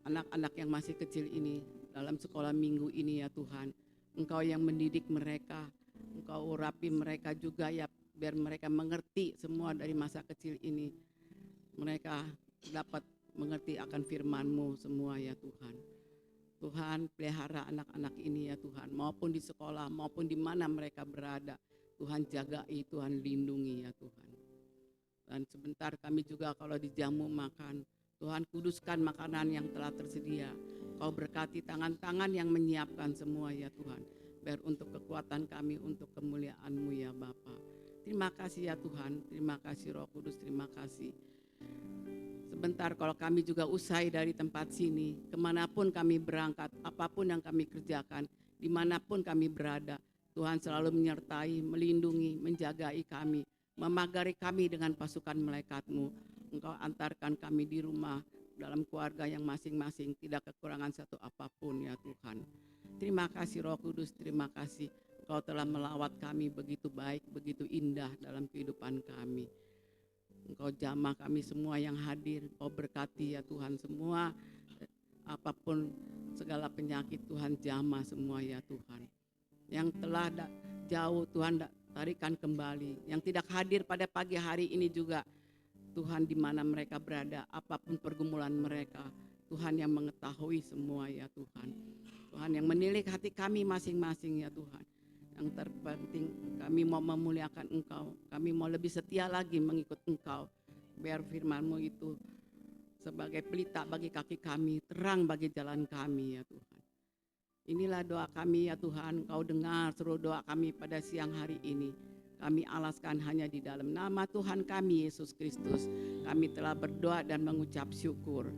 anak-anak yang masih kecil ini dalam sekolah minggu ini ya Tuhan. Engkau yang mendidik mereka, Engkau urapi mereka juga ya, biar mereka mengerti semua dari masa kecil ini. Mereka dapat mengerti akan firman-Mu semua ya Tuhan. Tuhan pelihara anak-anak ini ya Tuhan, maupun di sekolah maupun di mana mereka berada. Tuhan jagai, Tuhan lindungi ya Tuhan. Dan sebentar kami juga kalau dijamu makan, Tuhan kuduskan makanan yang telah tersedia. Kau berkati tangan-tangan yang menyiapkan semua ya Tuhan. Biar untuk kekuatan kami, untuk kemuliaan-Mu ya Bapa. Terima kasih ya Tuhan, terima kasih Roh Kudus, terima kasih. Sebentar kalau kami juga usai dari tempat sini, kemanapun kami berangkat, apapun yang kami kerjakan, dimanapun kami berada, Tuhan selalu menyertai, melindungi, menjagai kami, memagari kami dengan pasukan malaikat-Mu. Engkau antarkan kami di rumah, dalam keluarga yang masing-masing, tidak kekurangan satu apapun ya Tuhan. Terima kasih Roh Kudus, terima kasih. Engkau telah melawat kami begitu baik, begitu indah dalam kehidupan kami. Engkau jamah kami semua yang hadir, Engkau berkati ya Tuhan semua. Apapun segala penyakit Tuhan jamah semua ya Tuhan. Yang telah jauh Tuhan tarikan kembali. Yang tidak hadir pada pagi hari ini juga, Tuhan di mana mereka berada, apapun pergumulan mereka, Tuhan yang mengetahui semua ya Tuhan. Tuhan yang menilik hati kami masing-masing ya Tuhan. Yang terpenting kami mau memuliakan Engkau, kami mau lebih setia lagi mengikut Engkau. Biar firman-Mu itu sebagai pelita bagi kaki kami, terang bagi jalan kami ya Tuhan. Inilah doa kami ya Tuhan, Engkau dengar seluruh doa kami pada siang hari ini. Kami alaskan hanya di dalam nama Tuhan kami Yesus Kristus. Kami telah berdoa dan mengucap syukur.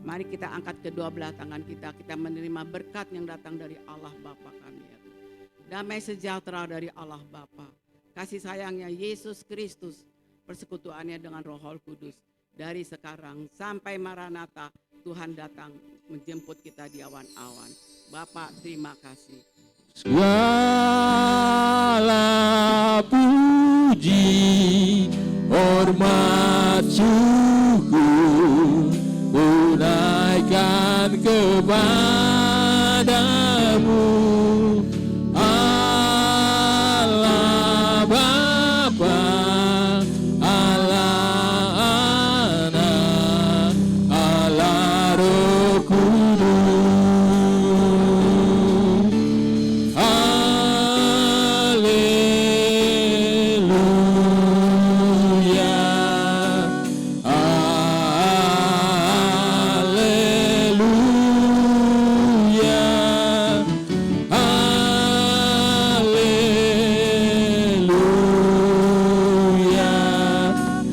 Mari kita angkat kedua belah tangan kita menerima berkat yang datang dari Allah Bapa kami ya Tuhan. Damai sejahtera dari Allah Bapa, kasih sayangnya Yesus Kristus, persekutuannya dengan Roh Kudus, dari sekarang sampai Maranatha, Tuhan datang menjemput kita di awan-awan. Bapa, terima kasih. Segala puji, hormat, syukur, kepadamu, Allah Bapa, Allah Anak, Allah Roh Kudus. Haleluya, haleluya, haleluya.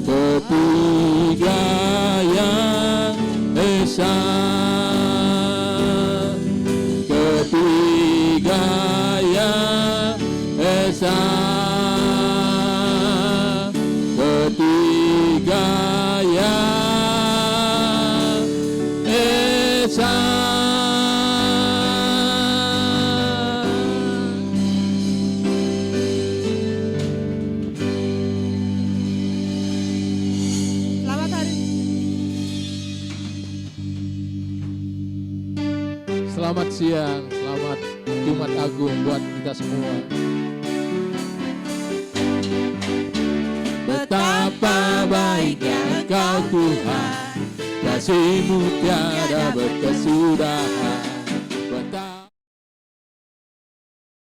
Ketiga yang esa, ketiga yang esa, ketiga yang esa. Selamat hari. Selamat siang, selamat Jumat Agung buat kita semua. Betapa baiknya Engkau Tuhan, kasih-Mu tiada berkesudahan.